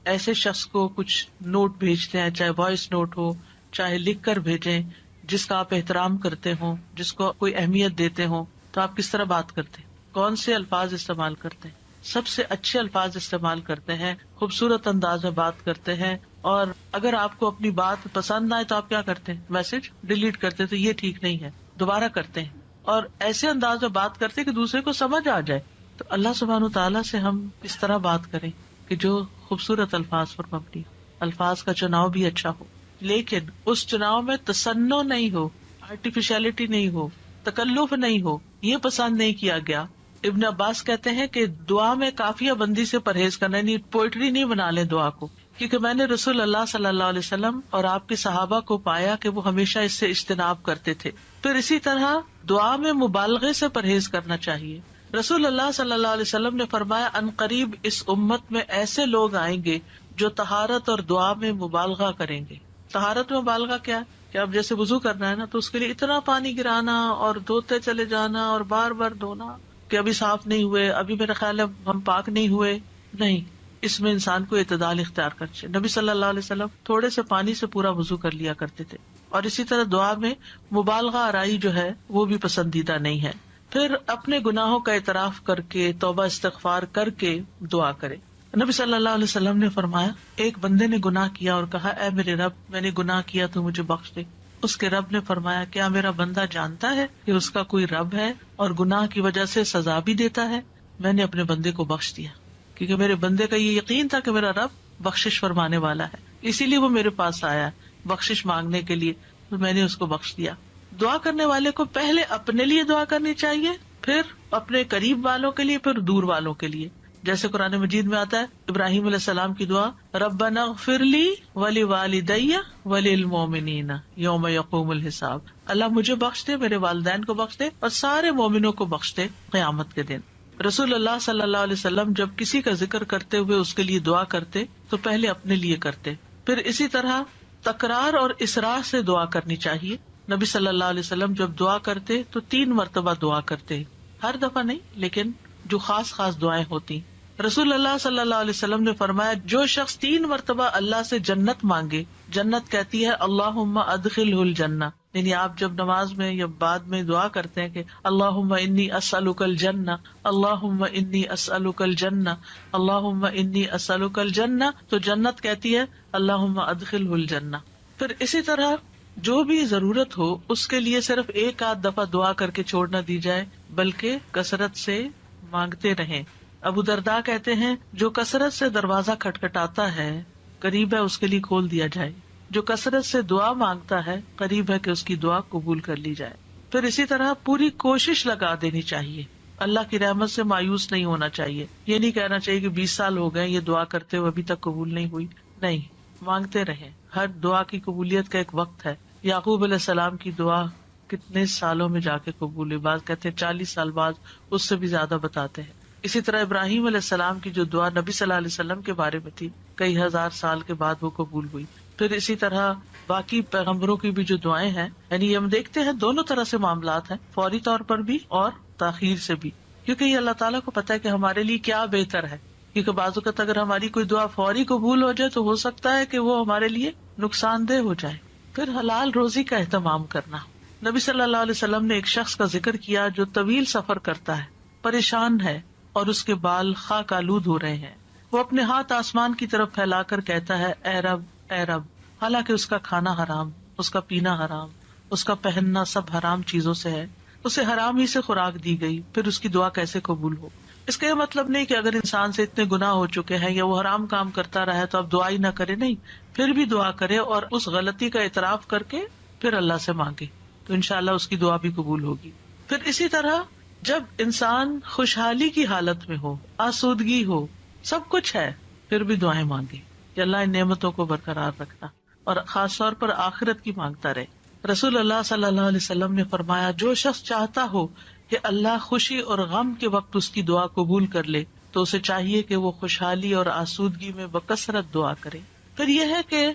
ایسے شخص کو کچھ نوٹ بھیجتے ہیں، چاہے وائس نوٹ ہو، چاہے لکھ کر بھیجیں، جس کا آپ احترام کرتے ہوں، جس کو کوئی اہمیت دیتے ہوں، تو آپ کس طرح بات کرتے ہیں، کون سے الفاظ استعمال کرتے ہیں؟ سب سے اچھے الفاظ استعمال کرتے ہیں، خوبصورت انداز میں بات کرتے ہیں، اور اگر آپ کو اپنی بات پسند نہ آئے تو آپ کیا کرتے ہیں؟ میسج ڈیلیٹ کرتے، تو یہ ٹھیک نہیں ہے، دوبارہ کرتے ہیں، اور ایسے انداز میں بات کرتے کہ دوسرے کو سمجھ آ جائے۔ تو اللہ سبحانہ تعالیٰ سے ہم اس طرح بات کریں کہ جو خوبصورت الفاظ پر مبنی، الفاظ کا چناؤ بھی اچھا ہو، لیکن اس چناؤ میں تصنع نہیں ہو، آرٹیفیشلٹی نہیں ہو، تکلف نہیں ہو، یہ پسند نہیں کیا گیا۔ ابن عباس کہتے ہیں کہ دعا میں قافیہ بندی سے پرہیز کرنا، یعنی پوئٹری نہیں بنا لیں دعا کو، کیونکہ میں نے رسول اللہ صلی اللہ علیہ وسلم اور آپ کے صحابہ کو پایا کہ وہ ہمیشہ اس سے اجتناب کرتے تھے۔ پھر اسی طرح دعا میں مبالغے سے پرہیز کرنا چاہیے۔ رسول اللہ صلی اللہ علیہ وسلم نے فرمایا، ان قریب اس امت میں ایسے لوگ آئیں گے جو طہارت اور دعا میں مبالغہ کریں گے۔ طہارت میں مبالغہ کیا ہے؟ کہ اب جیسے وضو کرنا ہے نا تو اس کے لیے اتنا پانی گرانا اور دھوتے چلے جانا اور بار بار دھونا کہ ابھی صاف نہیں ہوئے، ابھی میرا خیال ہے ہم پاک نہیں ہوئے. نہیں، اس میں انسان کو اعتدال اختیار کرنا چاہیے. نبی صلی اللہ علیہ وسلم تھوڑے سے پانی سے پورا وضو کر لیا کرتے تھے. اور اسی طرح دعا میں مبالغہ آرائی جو ہے وہ بھی پسندیدہ نہیں ہے. پھر اپنے گناہوں کا اعتراف کر کے توبہ استغفار کر کے دعا کرے. نبی صلی اللہ علیہ وسلم نے فرمایا، ایک بندے نے گناہ کیا اور کہا اے میرے رب میں نے گناہ کیا تو مجھے بخش دے. اس کے رب نے فرمایا کیا میرا بندہ جانتا ہے کہ اس کا کوئی رب ہے اور گناہ کی وجہ سے سزا بھی دیتا ہے؟ میں نے اپنے بندے کو بخش دیا، کیونکہ میرے بندے کا یہ یقین تھا کہ میرا رب بخشش فرمانے والا ہے، اسی لیے وہ میرے پاس آیا بخشش مانگنے کے لیے، تو میں نے اس کو بخش دیا. دعا کرنے والے کو پہلے اپنے لیے دعا کرنی چاہیے، پھر اپنے قریب والوں کے لیے، پھر دور والوں کے لیے. جیسے قرآن مجید میں آتا ہے ابراہیم علیہ السلام کی دعا، ربنا اغفر لی ولوالدی وللمؤمنین یوم یقوم الحساب. اللہ مجھے بخش دے، میرے والدین کو بخش دے اور سارے مومنوں کو بخش دے قیامت کے دن. رسول اللہ صلی اللہ علیہ وسلم جب کسی کا ذکر کرتے ہوئے اس کے لیے دعا کرتے تو پہلے اپنے لیے کرتے. پھر اسی طرح تکرار اور اسراء سے دعا کرنی چاہیے. نبی صلی اللہ علیہ وسلم جب دعا کرتے تو 3 مرتبہ دعا کرتے، ہر دفعہ نہیں لیکن جو خاص دعائیں ہوتی. رسول اللہ صلی اللہ علیہ وسلم نے فرمایا جو شخص 3 مرتبہ اللہ سے جنت مانگے، جنت کہتی ہے اللہم ادخلہ الجنہ. یعنی آپ جب نماز میں یا بعد میں دعا کرتے ہیں کہ اللہم انی اسألک الجنہ، اللہم انی اسألک الجنہ، اللہم انی اسألک الجنہ، تو جنت کہتی ہے اللہم ادخلہ الجنہ. پھر اسی طرح جو بھی ضرورت ہو اس کے لیے صرف 1-8 دفعہ دعا کر کے چھوڑ نہ دی جائے، بلکہ کثرت سے مانگتے رہیں. ابو درداء کہتے ہیں جو کثرت سے دروازہ کھٹکھٹاتا ہے قریب ہے اس کے لیے کھول دیا جائے، جو کثرت سے دعا مانگتا ہے قریب ہے کہ اس کی دعا قبول کر لی جائے. پھر اسی طرح پوری کوشش لگا دینی چاہیے، اللہ کی رحمت سے مایوس نہیں ہونا چاہیے. یہ نہیں کہنا چاہیے کہ 20 سال ہو گئے یہ دعا کرتے ہوئے ابھی تک قبول نہیں ہوئی. نہیں، مانگتے رہیں. ہر دعا کی قبولیت کا ایک وقت ہے. یعقوب علیہ السلام کی دعا کتنے سالوں میں جا کے قبول ہوئی، بعض کہتے ہیں 40 سال بعد، اس سے بھی زیادہ بتاتے ہیں. اسی طرح ابراہیم علیہ السلام کی جو دعا نبی صلی اللہ علیہ وسلم کے بارے میں تھی کئی ہزار سال کے بعد وہ قبول ہوئی. پھر اسی طرح باقی پیغمبروں کی بھی جو دعائیں ہیں، یعنی ہم دیکھتے ہیں دونوں طرح سے معاملات ہیں، فوری طور پر بھی اور تاخیر سے بھی، کیونکہ یہ اللہ تعالیٰ کو پتا ہے کہ ہمارے لیے کیا بہتر ہے. کیونکہ بعض اوقات اگر ہماری کوئی دعا فوری قبول ہو جائے تو ہو سکتا ہے کہ وہ ہمارے لیے نقصان دہ ہو جائے. پھر حلال روزی کا اہتمام کرنا. نبی صلی اللہ علیہ وسلم نے ایک شخص کا ذکر کیا جو طویل سفر کرتا ہے، پریشان ہے اور اس کے بال خاک آلود ہو رہے ہیں. وہ اپنے ہاتھ آسمان کی طرف پھیلا کر کہتا ہے اے رب اے رب، حالانکہ اس کا کھانا حرام، اس کا پینا حرام، اس کا پہننا سب حرام چیزوں سے ہے، اسے حرام ہی سے خوراک دی گئی، پھر اس کی دعا کیسے قبول ہو؟ اس کا یہ مطلب نہیں کہ اگر انسان سے اتنے گناہ ہو چکے ہیں یا وہ حرام کام کرتا رہا ہے تو اب دعا ہی نہ کرے. نہیں، پھر بھی دعا کرے اور اس غلطی کا اعتراف کر کے پھر اللہ سے مانگے تو انشاءاللہ اس کی دعا بھی قبول ہوگی. پھر اسی طرح جب انسان خوشحالی کی حالت میں ہو، آسودگی ہو، سب کچھ ہے، پھر بھی دعائیں مانگے کہ اللہ ان نعمتوں کو برقرار رکھنا، اور خاص طور پر آخرت کی مانگتا رہے. رسول اللہ صلی اللہ علیہ وسلم نے فرمایا جو شخص چاہتا ہو کہ اللہ خوشی اور غم کے وقت اس کی دعا قبول کر لے تو اسے چاہیے کہ وہ خوشحالی اور آسودگی میں بکثرت دعا کرے. پھر یہ ہے کہ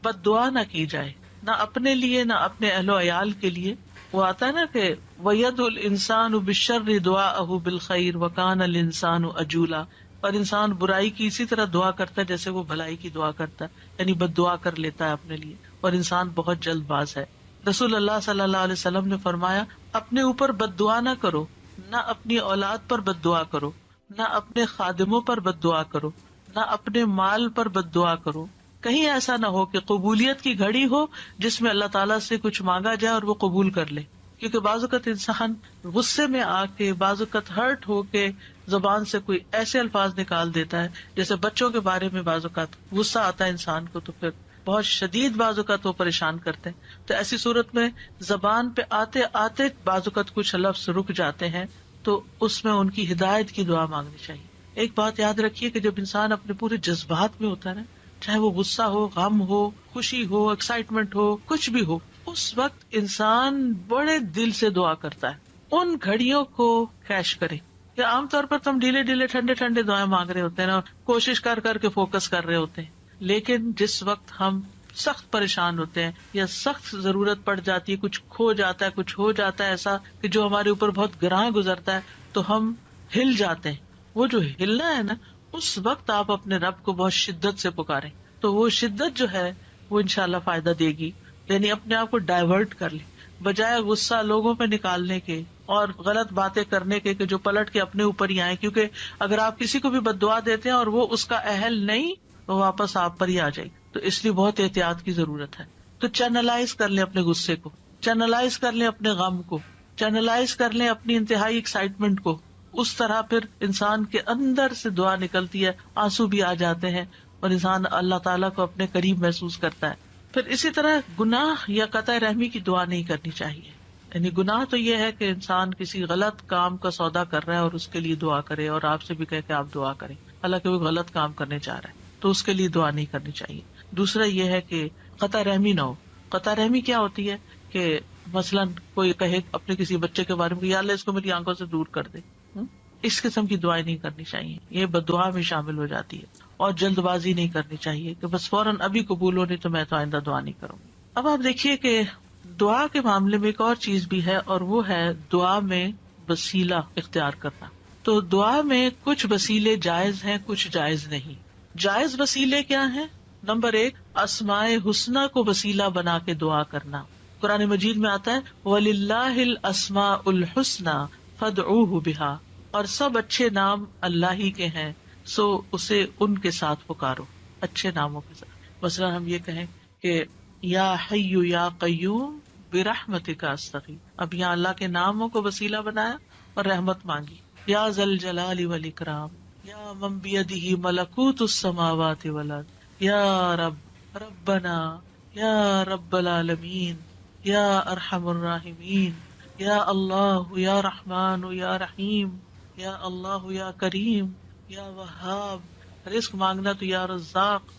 بد دعا نہ کی جائے، نہ اپنے لیے نہ اپنے اہل و عیال کے لیے. وہ آتا ہے نا کہ وَيَدْعُ الْإِنسَانُ بِالشَّرِّ دُعَاءَهُ بِالْخَيْرِ وَكَانَ الْإِنسَانُ عَجُولًا. اور انسان برائی کی اسی طرح دعا کرتا ہے جیسے وہ بھلائی کی دعا کرتا ہے، یعنی بد دعا کر لیتا ہے اپنے لیے، اور انسان بہت جلد باز ہے. رسول اللہ صلی اللہ علیہ وسلم نے فرمایا اپنے اوپر بد دعا نہ کرو، نہ اپنی اولاد پر بد دعا کرو، نہ اپنے خادموں پر بد دعا کرو، نہ اپنے مال پر بد دعا کرو. کہیں ایسا نہ ہو کہ قبولیت کی گھڑی ہو جس میں اللہ تعالیٰ سے کچھ مانگا جائے اور وہ قبول کر لے. کیونکہ بعض اوقات انسان غصے میں آ کے، بعض اوقات ہرٹ ہو کے زبان سے کوئی ایسے الفاظ نکال دیتا ہے، جیسے بچوں کے بارے میں بعض اوقات غصہ آتا ہے انسان کو تو پھر بہت شدید بعض اوقات وہ پریشان کرتے ہیں. تو ایسی صورت میں زبان پہ آتے آتے بعض اوقات کچھ لفظ رک جاتے ہیں تو اس میں ان کی ہدایت کی دعا مانگنی چاہیے. ایک بات یاد رکھیے کہ جب انسان اپنے پورے جذبات میں ہوتا ہے نا، چاہے وہ غصہ ہو، غم ہو، خوشی ہو، ایکسائٹمنٹ ہو، کچھ بھی ہو، اس وقت انسان بڑے دل سے دعا کرتا ہے. ان گھڑیوں کو کیش کرے. کہ عام طور پر تم ڈھیلے ڈھیلے ٹھنڈے ٹھنڈے دعائیں مانگ رہے ہوتے ہیں نا، کوشش کر کر کے فوکس کر رہے ہوتے ہیں، لیکن جس وقت ہم سخت پریشان ہوتے ہیں یا سخت ضرورت پڑ جاتی ہے، کچھ کھو جاتا ہے، کچھ ہو جاتا ہے ایسا کہ جو ہمارے اوپر بہت گراں گزرتا ہے، تو ہم ہل جاتے ہیں. وہ جو ہلنا ہے نا، اس وقت آپ اپنے رب کو بہت شدت سے پکاریں، تو وہ شدت جو ہے وہ انشاءاللہ فائدہ دے گی. یعنی اپنے آپ کو ڈائیورٹ کر لیں، بجائے غصہ لوگوں پہ نکالنے کے اور غلط باتیں کرنے کے کہ جو پلٹ کے اپنے اوپر ہی آئے. کیونکہ اگر آپ کسی کو بھی بد دعا دیتے ہیں اور وہ اس کا اہل نہیں، تو واپس آپ پر ہی آ جائے. تو اس لیے بہت احتیاط کی ضرورت ہے. تو چینلائز کر لیں اپنے غصے کو، چینلائز کر لیں اپنے غم کو، چینلائز کر لیں اپنی انتہائی ایکسائٹمنٹ کو. اس طرح پھر انسان کے اندر سے دعا نکلتی ہے، آنسو بھی آ جاتے ہیں اور انسان اللہ تعالیٰ کو اپنے قریب محسوس کرتا ہے. پھر اسی طرح گناہ یا قطع رحمی کی دعا نہیں کرنی چاہیے. یعنی گناہ تو یہ ہے کہ انسان کسی غلط کام کا سودا کر رہا ہے اور اس کے لیے دعا کرے اور آپ سے بھی کہے کہ آپ دعا کریں، حالانکہ وہ غلط کام کرنے جا رہا ہے، تو اس کے لیے دعا نہیں کرنی چاہیے. دوسرا یہ ہے کہ قطع رحمی نہ ہو. قطع رحمی کیا ہوتی ہے کہ مثلاً کوئی کہے اپنے کسی بچے کے بارے میں یا اللہ اس کو میری آنکھوں سے دور کر دے، اس قسم کی دعائیں نہیں کرنی چاہیے. یہ بددعا میں شامل ہو جاتی ہے. اور جلد بازی نہیں کرنی چاہیے کہ بس فوراً ابھی قبول ہو نہیں تو میں تو آئندہ دعا نہیں کروں. اب آپ دیکھیے کہ دعا کے معاملے میں ایک اور چیز بھی ہے، اور وہ ہے دعا میں وسیلہ اختیار کرنا. تو دعا میں کچھ وسیلے جائز ہیں، کچھ جائز نہیں. جائز وسیلے کیا ہیں؟ نمبر 1، اسماء حسنی کو وسیلہ بنا کے دعا کرنا. قرآن مجید میں آتا ہے وَلِلَّهِ الْأَسْمَاءُ الْحُسْنَى فَادْعُوهُ بِهَا، اور سب اچھے نام اللہ ہی کے ہیں، سو اسے ان کے ساتھ پکارو، اچھے ناموں کے ساتھ. مثلا ہم یہ کہیں کہ یا حی یا قیوم برحمتک استغیث، اب یہاں اللہ کے ناموں کو وسیلہ بنایا اور رحمت مانگی. یا ذا الجلال والاکرام، یا من بیدہ ملکوت السماوات والارض، یا رب ربنا، یا رب العالمین، یا ارحم الراحمین، یا اللہ یا رحمان یا رحیم، یا اللہ یا کریم، یا وہاب. رزق مانگنا تو یا رزاق.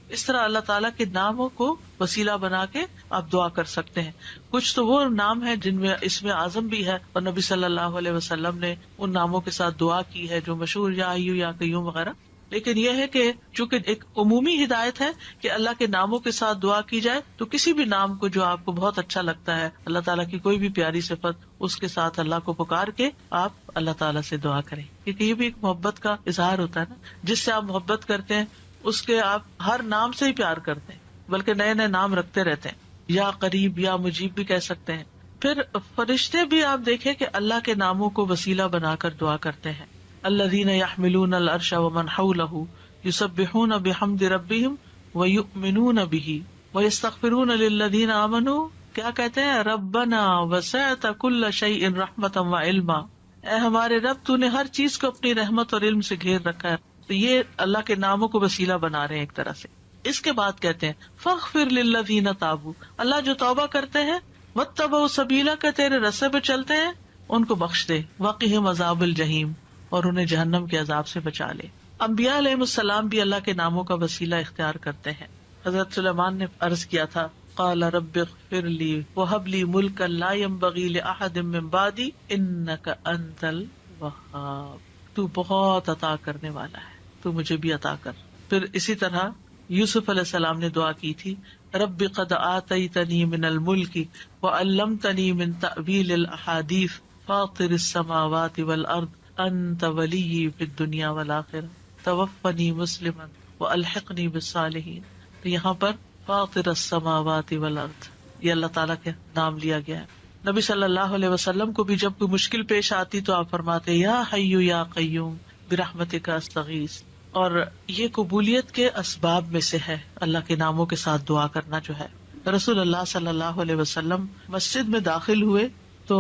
اس طرح اللہ تعالیٰ کے ناموں کو وسیلہ بنا کے آپ دعا کر سکتے ہیں. کچھ تو وہ نام ہیں جن میں اسم اعظم بھی ہے، اور نبی صلی اللہ علیہ وسلم نے ان ناموں کے ساتھ دعا کی ہے جو مشہور یا حیّ یا قیوم وغیرہ. لیکن یہ ہے کہ چونکہ ایک عمومی ہدایت ہے کہ اللہ کے ناموں کے ساتھ دعا کی جائے، تو کسی بھی نام کو جو آپ کو بہت اچھا لگتا ہے، اللہ تعالیٰ کی کوئی بھی پیاری صفت، اس کے ساتھ اللہ کو پکار کے آپ اللہ تعالیٰ سے دعا کریں. کیونکہ یہ بھی ایک محبت کا اظہار ہوتا ہے نا، جس سے آپ محبت کرتے ہیں اس کے آپ ہر نام سے ہی پیار کرتے ہیں، بلکہ نئے نئے نام رکھتے رہتے ہیں. یا قریب یا مجیب بھی کہہ سکتے ہیں. پھر فرشتے بھی آپ دیکھیں کہ اللہ کے ناموں کو وسیلہ بنا کر دعا کرتے ہیں. الذین یحملون العرش ومن حولہ یسبحون بحمد ربہم ویؤمنون بہ ویستغفرون للذین آمنوا. کیا کہتے ہیں؟ ربنا وسعت کل شیء رحمتا وعلما، اے ہمارے رب تو نے ہر چیز کو اپنی رحمت اور علم سے گھیر رکھا ہے. تو یہ اللہ کے ناموں کو وسیلہ بنا رہے ہیں ایک طرح سے. اس کے بعد کہتے ہیں فاغفر للذین تابوا، اللہ جو توبہ کرتے ہیں، واتبعوا سبیلک، تیرے رستے پہ چلتے ہیں، ان کو بخش دے، وقہم عذاب الجحیم، اور انہیں جہنم کے عذاب سے بچا لے. انبیاء علیہ السلام بھی اللہ کے ناموں کا وسیلہ اختیار کرتے ہیں. حضرت سلیمان نے عرض کیا تھا قال رب اغفر لی وہب لی ملکا لا ينبغی لأحد من بعدی انک انت الوہاب، تو بہت عطا کرنے والا ہے، تو مجھے بھی عطا کر. پھر اسی طرح یوسف علیہ السلام نے دعا کی تھی رب قد آتیتنی من الملک وعلمتنی من تأویل الاحادیث فاطر السماوات والارض انت ولی فی الدنیا والآخرہ توفنی مسلما والحقنی بالصالحین. تو یہاں پر فاطر السماوات والارض یہ اللہ تعالیٰ کے نام لیا گیا ہے. نبی صلی اللہ علیہ وسلم کو بھی جب کوئی مشکل پیش آتی تو آپ فرماتے یا حی یا قیوم برحمتک استغیث. اور یہ قبولیت کے اسباب میں سے ہے اللہ کے ناموں کے ساتھ دعا کرنا جو ہے. رسول اللہ صلی اللہ علیہ وسلم مسجد میں داخل ہوئے تو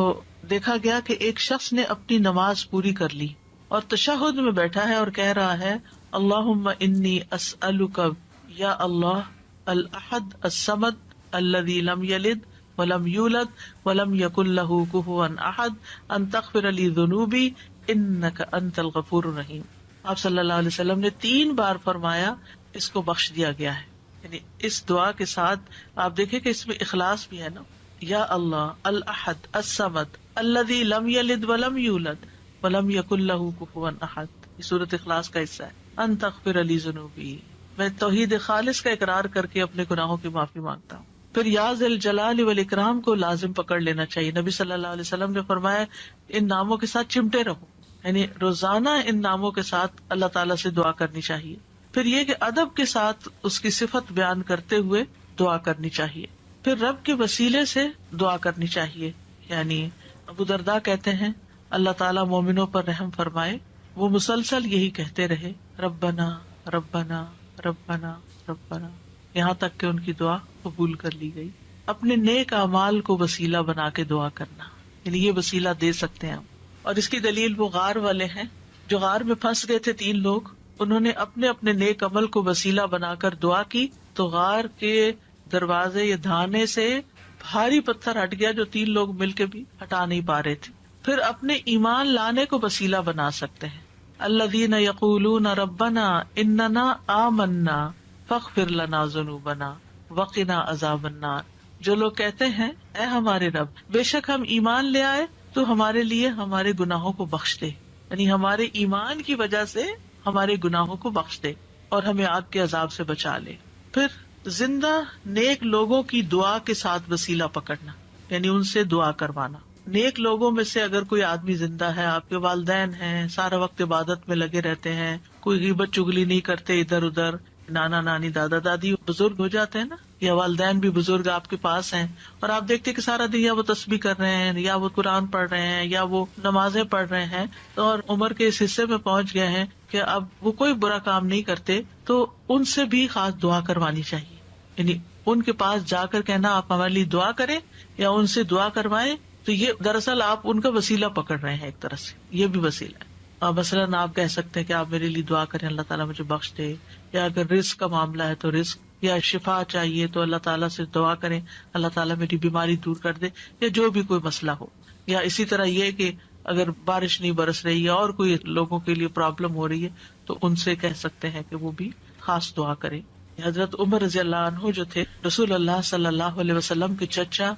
دیکھا گیا کہ ایک شخص نے اپنی نماز پوری کر لی اور تشہد میں بیٹھا ہے اور کہہ رہا ہے اللہم انی اسألک یا اللہ الاحد الصمد الذی لم یلد ولم یولد ولم یکن لہ کفوا احد ان تغفر لی ذنوبی انک انت الغفور الرحیم. آپ صلی اللہ علیہ وسلم نے 3 بار فرمایا اس کو بخش دیا گیا ہے. یعنی اس دعا کے ساتھ آپ دیکھیں کہ اس میں اخلاص بھی ہے نا. یا اللہ الاحد الصمد الذی لم یلد ولم یولد ولم یکن لہ کفوا احد، یہ سورۃ اخلاص کا حصہ ہے. ان تغفر لی ذنوبی، میں توحید خالص کا اقرار کر کے اپنے گناہوں کی معافی مانگتا ہوں. پھر یا ذی الجلال والاکرام کو لازم پکڑ لینا چاہیے. نبی صلی اللہ علیہ وسلم نے فرمایا ان ناموں کے ساتھ چمٹے رہو، یعنی روزانہ ان ناموں کے ساتھ اللہ تعالیٰ سے دعا کرنی چاہیے. پھر یہ کہ ادب کے ساتھ اس کی صفت بیان کرتے ہوئے دعا کرنی چاہیے. پھر رب کے وسیلے سے دعا کرنی چاہیے. یعنی ابو درداء کہتے ہیں اللہ تعالیٰ مومنوں پر رحم فرمائے، وہ مسلسل یہی کہتے رہے ربنا ربنا ربنا ربنا، یہاں تک کہ ان کی دعا قبول کر لی گئی. اپنے نیک اعمال کو وسیلہ بنا کے دعا کرنا، یعنی یہ وسیلہ دے سکتے ہیں ہم. اور اس کی دلیل وہ غار والے ہیں جو غار میں پھنس گئے تھے. 3 لوگ انہوں نے اپنے اپنے نیک عمل کو وسیلہ بنا کر دعا کی تو غار کے دروازے یا دھانے سے بھاری پتھر ہٹ گیا جو 3 لوگ مل کے بھی ہٹا نہیں پا رہے تھے. پھر اپنے ایمان لانے کو وسیلہ بنا سکتے ہیں. الذین یقولون ربنا اننا آمنا فاغفر لنا ذنوبنا وقنا عذاب النار. جو لوگ کہتے ہیں اے ہمارے رب بے شک ہم ایمان لے آئے تو ہمارے لیے ہمارے گناہوں کو بخش دے، یعنی ہمارے ایمان کی وجہ سے ہمارے گناہوں کو بخش دے اور ہمیں آگ کے عذاب سے بچا لے. پھر زندہ نیک لوگوں کی دعا کے ساتھ وسیلہ پکڑنا، یعنی ان سے دعا کروانا. نیک لوگوں میں سے اگر کوئی آدمی زندہ ہے، آپ کے والدین ہیں، سارا وقت عبادت میں لگے رہتے ہیں، کوئی غیبت چگلی نہیں کرتے ادھر ادھر، نانا نانی دادا دادی بزرگ ہو جاتے ہیں نا، یا والدین بھی بزرگ آپ کے پاس ہیں اور آپ دیکھتے کہ سارا دن یا وہ تسبیح کر رہے ہیں یا وہ قرآن پڑھ رہے ہیں یا وہ نمازیں پڑھ رہے ہیں اور عمر کے اس حصے میں پہنچ گئے ہیں کہ اب وہ کوئی برا کام نہیں کرتے، تو ان سے بھی خاص دعا کروانی چاہیے. یعنی ان کے پاس جا کر کہنا آپ ہمارے لیے دعا کریں یا ان سے دعا کروائیں، تو یہ دراصل آپ ان کا وسیلہ پکڑ رہے ہیں. ایک طرح سے یہ بھی وسیلہ ہے. مثلاً آپ کہہ سکتے ہیں کہ آپ میرے لیے دعا کریں اللہ تعالیٰ مجھے بخش دے، یا اگر رزق کا معاملہ ہے تو رزق یا شفا چاہیے تو اللہ تعالیٰ سے دعا کریں اللہ تعالیٰ میری بیماری دور کر دے، یا جو بھی کوئی مسئلہ ہو. یا اسی طرح یہ کہ اگر بارش نہیں برس رہی ہے اور کوئی لوگوں کے لیے پرابلم ہو رہی ہے تو ان سے کہہ سکتے ہیں کہ وہ بھی خاص دعا کریں. حضرت عمر رضی اللہ عنہ جو تھے رسول اللہ صلی اللہ علیہ وسلم کے چچا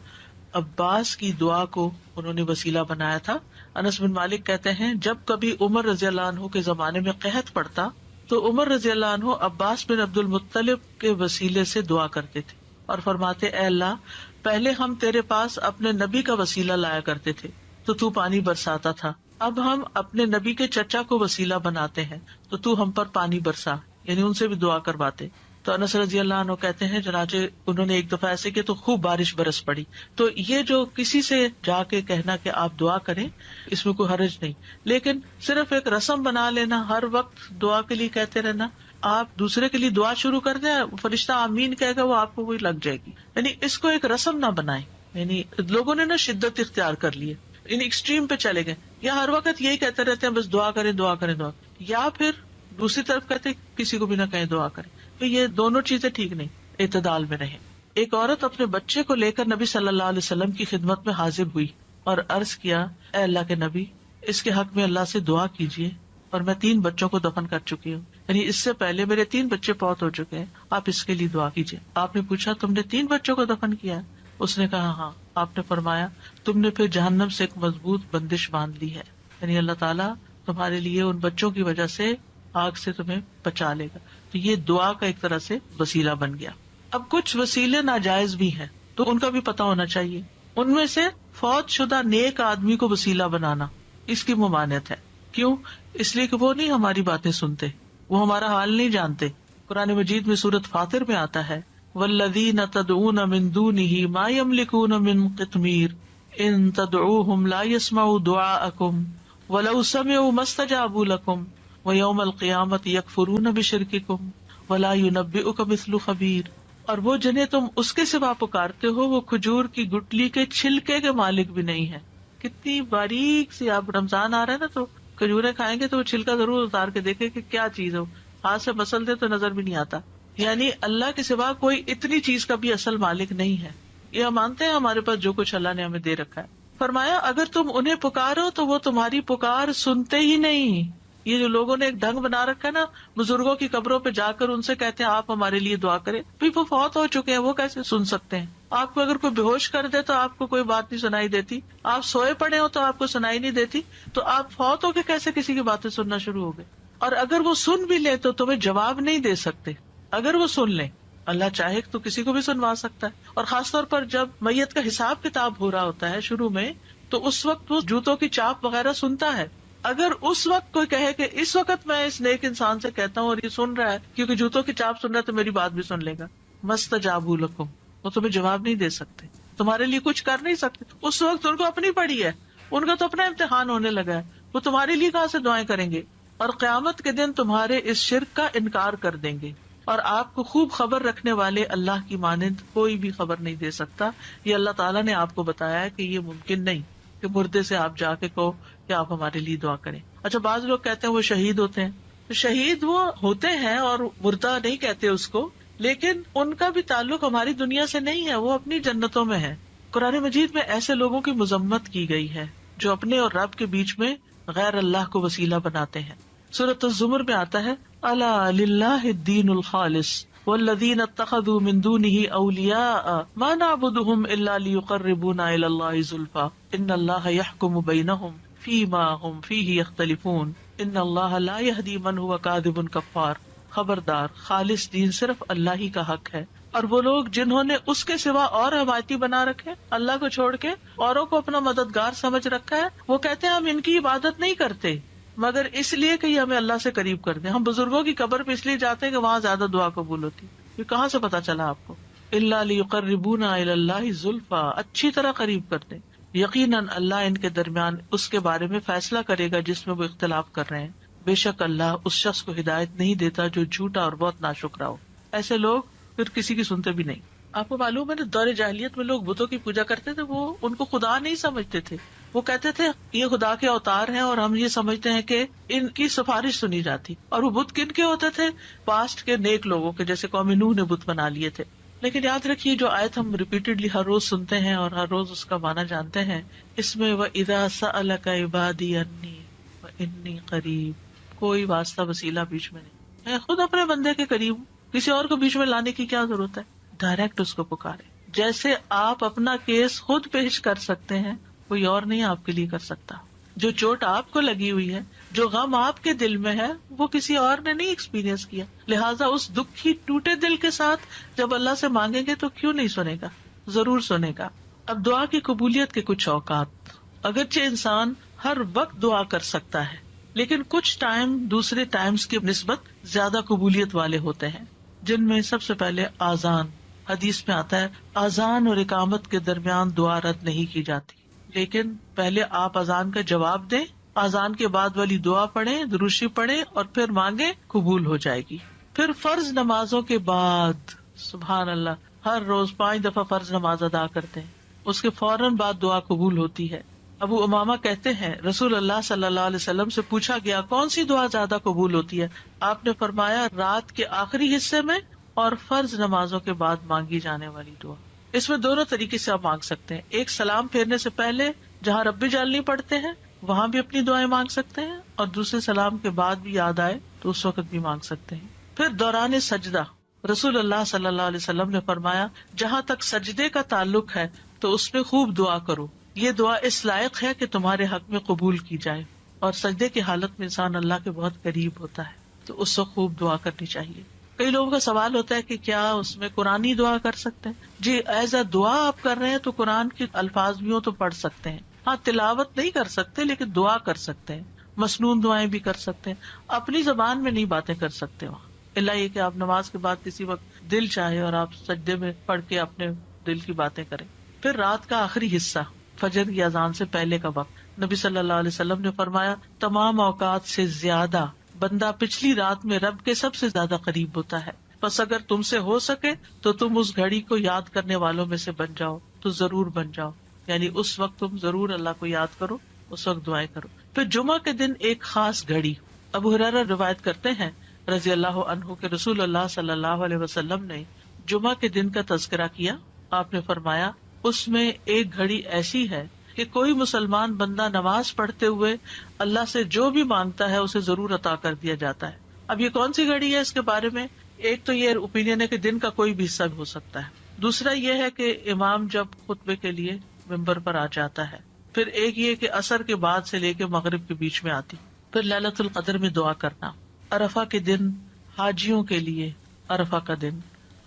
عباس کی دعا کو انہوں نے وسیلہ بنایا تھا. انس بن مالک کہتے ہیں جب کبھی عمر رضی اللہ عنہ کے زمانے میں قحط پڑتا تو عمر رضی اللہ عنہ عباس بن عبد المطلب کے وسیلے سے دعا کرتے تھے اور فرماتے اے اللہ پہلے ہم تیرے پاس اپنے نبی کا وسیلہ لایا کرتے تھے تو پانی برساتا تھا، اب ہم اپنے نبی کے چچا کو وسیلہ بناتے ہیں تو ہم پر پانی برسا، یعنی ان سے بھی دعا کرواتے. تو انس رضی اللہ عنہ کہتے ہیں چنانچہ انہوں نے ایک دفعہ ایسے کیا تو خوب بارش برس پڑی. تو یہ جو کسی سے جا کے کہنا کہ آپ دعا کریں اس میں کوئی حرج نہیں، لیکن صرف ایک رسم بنا لینا ہر وقت دعا کے لیے کہتے رہنا، آپ دوسرے کے لیے دعا شروع کر دیں فرشتہ آمین کہے گا وہ آپ کو وہی لگ جائے گی. یعنی اس کو ایک رسم نہ بنائیں. یعنی لوگوں نے نا شدت اختیار کر لی ہے، ان ایکسٹریم پہ چلے گئے، یا ہر وقت یہی کہتے رہتے ہیں بس دعا کریں دعا کریں دعا، یا پھر دوسری طرف کہتے کسی کو بھی نہ کہیں دعا کریں. تو یہ دونوں چیزیں ٹھیک نہیں، اعتدال میں رہیں. ایک عورت اپنے بچے کو لے کر نبی صلی اللہ علیہ وسلم کی خدمت میں حاضر ہوئی اور عرض کیا اے اللہ کے نبی اس کے حق میں اللہ سے دعا کیجیے اور میں 3 بچوں کو دفن کر چکی ہوں، یعنی اس سے پہلے میرے 3 بچے فوت ہو چکے ہیں، آپ اس کے لیے دعا کیجیے. آپ نے پوچھا تم نے 3 بچوں کو دفن کیا؟ اس نے کہا ہاں. آپ نے فرمایا تم نے پھر جہنم سے ایک مضبوط بندش باندھ لی ہے، یعنی اللہ تعالیٰ تمہارے لیے ان بچوں کی وجہ سے آگ سے تمہیں بچا لے گا. تو یہ دعا کا ایک طرح سے وسیلہ بن گیا. اب کچھ وسیلے ناجائز بھی ہیں تو ان کا بھی پتہ ہونا چاہیے. ان میں سے فوت شدہ نیک آدمی کو وسیلہ بنانا اس کی ممانعت ہے. کیوں؟ اس لیے کہ وہ نہیں ہماری باتیں سنتے، وہ ہمارا حال نہیں جانتے. قرآن مجید میں سورۃ فاطر میں آتا ہے والذین تدعون من دونہ ما یملکون من قطمیر ان تدعوہم لا یسمعوا دعاءکم ولو سمعوا ما استجابوا لکم وَيَوْمَ الْقِيَامَةِ يَكْفُرُونَ بِشِرْكِكُمْ وَلَا يُنَبِّئُكَ مِثْلُ خَبِيرٍ. اور وہ جنہیں تم اس کے سوا پکارتے ہو وہ کھجور کی گٹلی کے چھلکے کے مالک بھی نہیں ہے. کتنی باریک سی، آپ رمضان آ رہا ہے نا تو کھجوریں کھائیں گے تو وہ چھلکا ضرور اتار کے دیکھیں کہ کیا چیز ہو، ہاتھ سے مسل دے تو نظر بھی نہیں آتا. یعنی اللہ کے سوا کوئی اتنی چیز کا بھی اصل مالک نہیں ہے. یہ ہم مانتے ہیں ہمارے پاس جو کچھ اللہ نے ہمیں دے رکھا ہے. فرمایا اگر تم انہیں پکارو تو وہ تمہاری پکار سنتے ہی نہیں. یہ جو لوگوں نے ایک ڈھنگ بنا رکھا ہے نا بزرگوں کی قبروں پہ جا کر ان سے کہتے ہیں آپ ہمارے لیے دعا کریں، بھی وہ فوت ہو چکے ہیں وہ کیسے سن سکتے ہیں؟ آپ کو اگر کوئی بے ہوش کر دے تو آپ کو کوئی بات نہیں سنائی دیتی، آپ سوئے پڑے ہو تو آپ کو سنائی نہیں دیتی، تو آپ فوت ہو کے کیسے کسی کی باتیں سننا شروع ہو گئے؟ اور اگر وہ سن بھی لے تو تمہیں جواب نہیں دے سکتے. اگر وہ سن لیں. اللہ چاہے تو کسی کو بھی سنوا سکتا ہے. اور خاص طور پر جب میت کا حساب کتاب ہو رہا ہوتا ہے شروع میں، تو اس وقت وہ جوتوں کی چاپ وغیرہ سنتا ہے. اگر اس وقت کوئی کہے کہ اس وقت میں اس نیک انسان سے کہتا ہوں اور یہ سن رہا ہے کیونکہ جوتوں کی چاپ سن رہا ہے تو میری بات بھی سن لے گا، مستجابوا لکم، وہ تمہیں جواب نہیں دے سکتے، تمہارے لیے کچھ کر نہیں سکتے. اس وقت ان کو اپنی پڑی ہے، ان کا تو اپنا امتحان ہونے لگا ہے، وہ تمہارے لیے کہاں سے دعائیں کریں گے. اور قیامت کے دن تمہارے اس شرک کا انکار کر دیں گے. اور آپ کو خوب خبر رکھنے والے اللہ کی مانند کوئی بھی خبر نہیں دے سکتا. یہ اللہ تعالیٰ نے آپ کو بتایا ہے کہ یہ ممکن نہیں کہ مردے سے آپ جا کے کہو کہ آپ ہمارے لیے دعا کریں. اچھا، بعض لوگ کہتے ہیں وہ شہید ہوتے ہیں. شہید وہ ہوتے ہیں اور مردہ نہیں کہتے اس کو، لیکن ان کا بھی تعلق ہماری دنیا سے نہیں ہے، وہ اپنی جنتوں میں ہے. قرآن مجید میں ایسے لوگوں کی مذمت کی گئی ہے جو اپنے اور رب کے بیچ میں غیر اللہ کو وسیلہ بناتے ہیں. سورۃ الزمر میں آتا ہے الا للہ الدین الخالص والذین اتخذوا من دونہ اولیاء ما نعبدهم الا لیقربونا الی اللہ زلفی ان اللہ یحکم بینہم فیما ہم فیہ یختلفون ان اللہ لا یہدی من هو کاذب کفار. خبردار، خالص دین صرف اللہ ہی کا حق ہے. اور وہ لوگ جنہوں نے اس کے سوا اور حمایتی بنا رکھے، اللہ کو چھوڑ کے اوروں کو اپنا مددگار سمجھ رکھا ہے، وہ کہتے ہیں ہم ان کی عبادت نہیں کرتے مگر اس لیے کہ یہ ہمیں اللہ سے قریب کر دیں. ہم بزرگوں کی قبر پہ اس لیے جاتے ہیں کہ وہاں زیادہ دعا قبول ہوتی. یہ کہاں سے پتا چلا آپ کو؟ الا لیقربونا الی اللہ زلفی، اچھی طرح قریب کر دیں. یقیناً اللہ ان کے درمیان اس کے بارے میں فیصلہ کرے گا جس میں وہ اختلاف کر رہے ہیں. بے شک اللہ اس شخص کو ہدایت نہیں دیتا جو جھوٹا اور بہت ناشکرا ہو. ایسے لوگ پھر کسی کی سنتے بھی نہیں. آپ کو معلوم ہے نا، دور جاہلیت میں لوگ بتوں کی پوجا کرتے تھے، وہ ان کو خدا نہیں سمجھتے تھے. وہ کہتے تھے یہ خدا کے اوتار ہیں اور ہم یہ سمجھتے ہیں کہ ان کی سفارش سنی جاتی. اور وہ بت کن کے ہوتے تھے؟ پاسٹ کے نیک لوگوں کے، جیسے قوم نوح نے بت بنا لیے تھے. لیکن یاد رکھیے جو آیت ہم ریپیٹڈلی ہر روز سنتے ہیں اور ہر روز اس کا معنی جانتے ہیں، اس میں وَإِذَا سَأَلَكَ عِبَادِي عَنِّي فَإِنِّي قَرِيبٌ، کوئی واسطہ وسیلہ بیچ میں نہیں. میں خود اپنے بندے کے قریب ہوں، کسی اور کو بیچ میں لانے کی کیا ضرورت ہے؟ ڈائریکٹ اس کو پکارے. جیسے آپ اپنا کیس خود پیش کر سکتے ہیں، کوئی اور نہیں آپ کے لیے کر سکتا. جو چوٹ آپ کو لگی ہوئی ہے، جو غم آپ کے دل میں ہے، وہ کسی اور نے نہیں ایکسپیرینس کیا. لہٰذا اس دکھی ٹوٹے دل کے ساتھ جب اللہ سے مانگیں گے تو کیوں نہیں سنے گا؟ ضرور سنے گا. اب دعا کی قبولیت کے کچھ اوقات. اگرچہ انسان ہر وقت دعا کر سکتا ہے، لیکن کچھ ٹائم دوسرے ٹائمز کی نسبت زیادہ قبولیت والے ہوتے ہیں، جن میں سب سے پہلے آذان. حدیث میں آتا ہے آذان اور اقامت کے درمیان دعا رد نہیں کی جاتی، لیکن پہلے آپ اذان کا جواب دیں، اذان کے بعد والی دعا پڑھیں، درود پڑھیں اور پھر مانگیں، قبول ہو جائے گی. پھر فرض نمازوں کے بعد، سبحان اللہ، ہر روز 5 دفعہ فرض نماز ادا کرتے ہیں، اس کے فوراً بعد دعا قبول ہوتی ہے. ابو امامہ کہتے ہیں رسول اللہ صلی اللہ علیہ وسلم سے پوچھا گیا کون سی دعا زیادہ قبول ہوتی ہے؟ آپ نے فرمایا رات کے آخری حصے میں اور فرض نمازوں کے بعد مانگی جانے والی دعا. اس میں دونوں طریقے سے آپ مانگ سکتے ہیں. ایک سلام پھیرنے سے پہلے جہاں رب جل نہیں پڑھتے ہیں وہاں بھی اپنی دعائیں مانگ سکتے ہیں، اور دوسرے سلام کے بعد بھی یاد آئے تو اس وقت بھی مانگ سکتے ہیں. پھر دوران سجدہ رسول اللہ صلی اللہ علیہ وسلم نے فرمایا جہاں تک سجدے کا تعلق ہے تو اس میں خوب دعا کرو، یہ دعا اس لائق ہے کہ تمہارے حق میں قبول کی جائے. اور سجدے کی حالت میں انسان اللہ کے بہت قریب ہوتا ہے تو اس وقت خوب دعا کرنی چاہیے. کئی لوگوں کا سوال ہوتا ہے کہ کیا اس میں قرآنی دعا کر سکتے ہیں؟ جی، ایز اے دعا آپ کر رہے ہیں تو قرآن کے الفاظ بھی ہو تو پڑھ سکتے ہیں. ہاں، تلاوت نہیں کر سکتے لیکن دعا کر سکتے ہیں. مسنون دعائیں بھی کر سکتے ہیں. اپنی زبان میں نہیں باتیں کر سکتے وہاں، اللہ یہ کہ آپ نماز کے بعد کسی وقت دل چاہے اور آپ سجدے میں پڑھ کے اپنے دل کی باتیں کریں. پھر رات کا آخری حصہ، فجر کی اذان سے پہلے کا وقت، نبی صلی اللہ علیہ وسلم نے فرمایا تمام اوقات سے زیادہ بندہ پچھلی رات میں رب کے سب سے زیادہ قریب ہوتا ہے. بس اگر تم سے ہو سکے تو تم اس گھڑی کو یاد کرنے والوں میں سے بن جاؤ تو ضرور بن جاؤ، یعنی اس وقت تم ضرور اللہ کو یاد کرو، اس وقت دعائیں کرو. پھر جمعہ کے دن ایک خاص گھڑی. ابو ہریرہ روایت کرتے ہیں رضی اللہ عنہ کہ رسول اللہ صلی اللہ علیہ وسلم نے جمعہ کے دن کا تذکرہ کیا. آپ نے فرمایا اس میں ایک گھڑی ایسی ہے کہ کوئی مسلمان بندہ نماز پڑھتے ہوئے اللہ سے جو بھی مانگتا ہے اسے ضرور عطا کر دیا جاتا ہے. اب یہ کون سی گھڑی ہے؟ اس کے بارے میں ایک تو یہ اوپینین ہے کہ دن کا کوئی بھی حصہ بھی ہو سکتا ہے. دوسرا یہ ہے کہ امام جب خطبے کے لیے ممبر پر آ جاتا ہے. پھر ایک یہ کہ عصر کے بعد سے لے کے مغرب کے بیچ میں آتی. پھر لیلۃ القدر میں دعا کرنا. عرفہ کے دن حاجیوں کے لیے عرفہ کا دن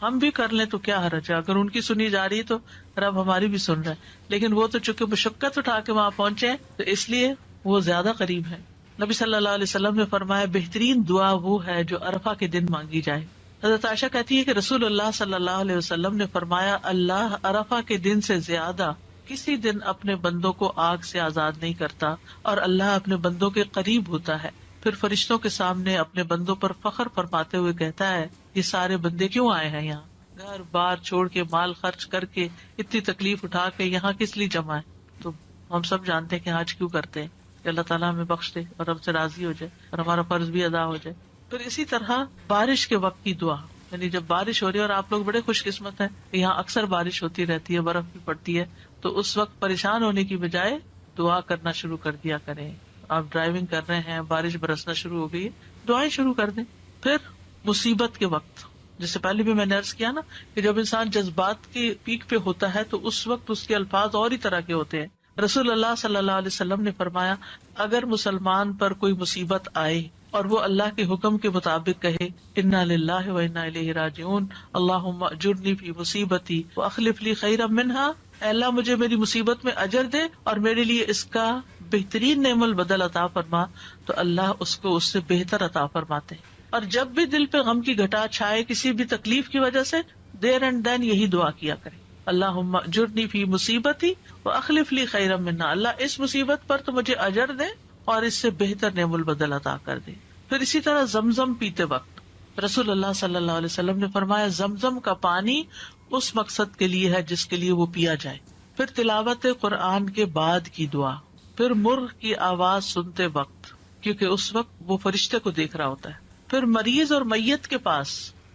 ہم بھی کر لیں تو کیا حرج ہے، اگر ان کی سنی جا رہی تو رب ہماری بھی سن رہا ہے، لیکن وہ تو چونکہ مشقت اٹھا کے وہاں پہنچے ہیں تو اس لیے وہ زیادہ قریب ہے۔ نبی صلی اللہ علیہ وسلم نے فرمایا بہترین دعا وہ ہے جو عرفہ کے دن مانگی جائے۔ حضرت عائشہ کہتی ہے کہ رسول اللہ صلی اللہ علیہ وسلم نے فرمایا اللہ عرفہ کے دن سے زیادہ کسی دن اپنے بندوں کو آگ سے آزاد نہیں کرتا، اور اللہ اپنے بندوں کے قریب ہوتا ہے، پھر فرشتوں کے سامنے اپنے بندوں پر فخر فرماتے ہوئے کہتا ہے یہ سارے بندے کیوں آئے ہیں یہاں، گھر بار چھوڑ کے مال خرچ کر کے اتنی تکلیف اٹھا کے یہاں کس لیے جمع ہے؟ تو ہم سب جانتے ہیں کہ آج کیوں کرتے ہیں کہ اللہ تعالیٰ ہمیں بخش دے اور ہم سے راضی ہو جائے اور ہمارا فرض بھی ادا ہو جائے۔ پھر اسی طرح بارش کے وقت کی دعا، یعنی جب بارش ہو رہی ہے، اور آپ لوگ بڑے خوش قسمت ہیں کہ یہاں اکثر بارش ہوتی رہتی ہے، برف بھی پڑتی ہے، تو اس وقت پریشان ہونے کی بجائے دعا کرنا شروع کر دیا کریں۔ آپ ڈرائیونگ کر رہے ہیں، بارش برسنا شروع ہو گئی، دعائیں شروع کر دیں۔ پھر مصیبت کے وقت، جیسے پہلے بھی میں نے عرض کیا نا کہ جب انسان جذبات کی پیک پہ ہوتا ہے تو اس وقت اس کے الفاظ اور ہی طرح کے ہوتے ہیں۔ رسول اللہ صلی اللہ علیہ وسلم نے فرمایا اگر مسلمان پر کوئی مصیبت آئے اور وہ اللہ کے حکم کے مطابق کہے انا للہ و انا الیہ راجعون، اللہم اجرنی فی مصیبتی واخلف لی خیرا منہا، اے اللہ مجھے میری مصیبت میں اجر دے اور میرے لیے اس کا بہترین نعم البدل عطا فرما، تو اللہ اس کو اس سے بہتر عطا فرماتے ہیں۔ اور جب بھی دل پہ غم کی گھٹا چھائے کسی بھی تکلیف کی وجہ سے، دیر اینڈ دین یہی دعا کیا کرے، اللہم اجرنی فی مصیبتی واخلف لی خیرا منہا، اللہ اس مصیبت پر تو مجھے اجر دے اور اس سے بہتر نعم البدل عطا کر دے۔ پھر اسی طرح زمزم پیتے وقت رسول اللہ صلی اللہ علیہ وسلم نے فرمایا زمزم کا پانی اس مقصد کے لیے ہے جس کے لیے وہ پیا جائے۔ پھر تلاوت قرآن کے بعد کی دعا، پھر مرغ کی آواز سنتے وقت، کیونکہ اس وقت وہ فرشتے کو دیکھ رہا ہوتا ہے۔ پھر مریض اور میت کے پاس،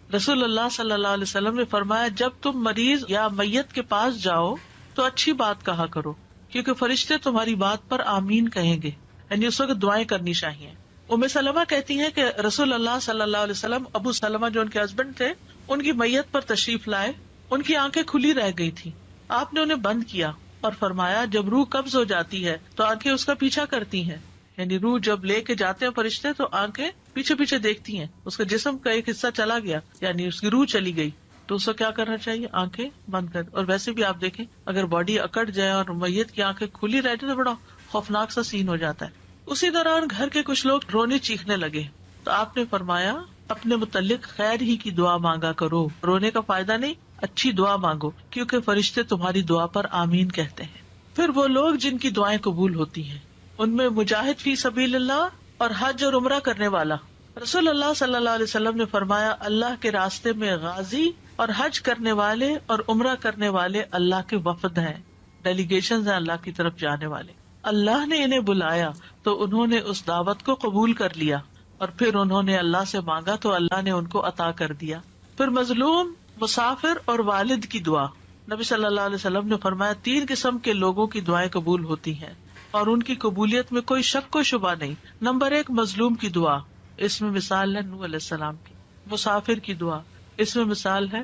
رسول اللہ صلی اللہ علیہ وسلم نے فرمایا جب تم مریض یا میت کے پاس جاؤ تو اچھی بات کہا کرو، کیونکہ فرشتے تمہاری بات پر آمین کہیں گے، یعنی اس وقت دعائیں کرنی چاہیے۔ ام سلمہ کہتی ہیں کہ رسول اللہ صلی اللہ علیہ وسلم ابو سلمہ جو ان کے ہسبینڈ تھے، ان کی میت پر تشریف لائے، ان کی آنکھیں کھلی رہ گئی تھی، آپ نے انہیں بند کیا اور فرمایا جب روح قبض ہو جاتی ہے تو آنکھیں اس کا پیچھا کرتی ہیں، یعنی روح جب لے کے جاتے ہیں فرشتے تو آنکھیں پیچھے پیچھے دیکھتی ہیں، اس کا جسم کا ایک حصہ چلا گیا یعنی اس کی روح چلی گئی تو اس کو کیا کرنا چاہیے، آنکھیں بند کر۔ اور ویسے بھی آپ دیکھیں اگر باڈی اکڑ جائے اور میت کی آنکھیں کھلی رہ جائے تو بڑا خوفناک سا سین ہو جاتا ہے۔ اسی دوران گھر کے کچھ لوگ رونے چیخنے لگے تو آپ نے فرمایا اپنے متعلق خیر ہی کی دعا مانگا کرو، رونے کا فائدہ نہیں، اچھی دعا مانگو کیونکہ فرشتے تمہاری دعا پر آمین کہتے ہیں۔ پھر وہ لوگ جن کی دعائیں قبول ہوتی ہیں، ان میں مجاہد فی سبیل اللہ اور حج اور عمرہ کرنے والا۔ رسول اللہ صلی اللہ علیہ وسلم نے فرمایا اللہ کے راستے میں غازی اور حج کرنے والے اور عمرہ کرنے والے اللہ کے وفد ہیں، ڈیلیگیشنز ہیں اللہ کی طرف جانے والے۔ اللہ نے انہیں بلایا تو انہوں نے اس دعوت کو قبول کر لیا اور پھر انہوں نے اللہ سے مانگا تو اللہ نے ان کو عطا کر دیا۔ پھر مظلوم، مسافر اور والد کی دعا، نبی صلی اللہ علیہ وسلم نے فرمایا 3 قسم کے لوگوں کی دعائیں قبول ہوتی ہیں اور ان کی قبولیت میں کوئی شک و شبہ نہیں۔ نمبر 1 مظلوم کی دعا، اس میں مثال ہے نوح علیہ السلام کی۔ مسافر کی دعا، اس میں مثال ہے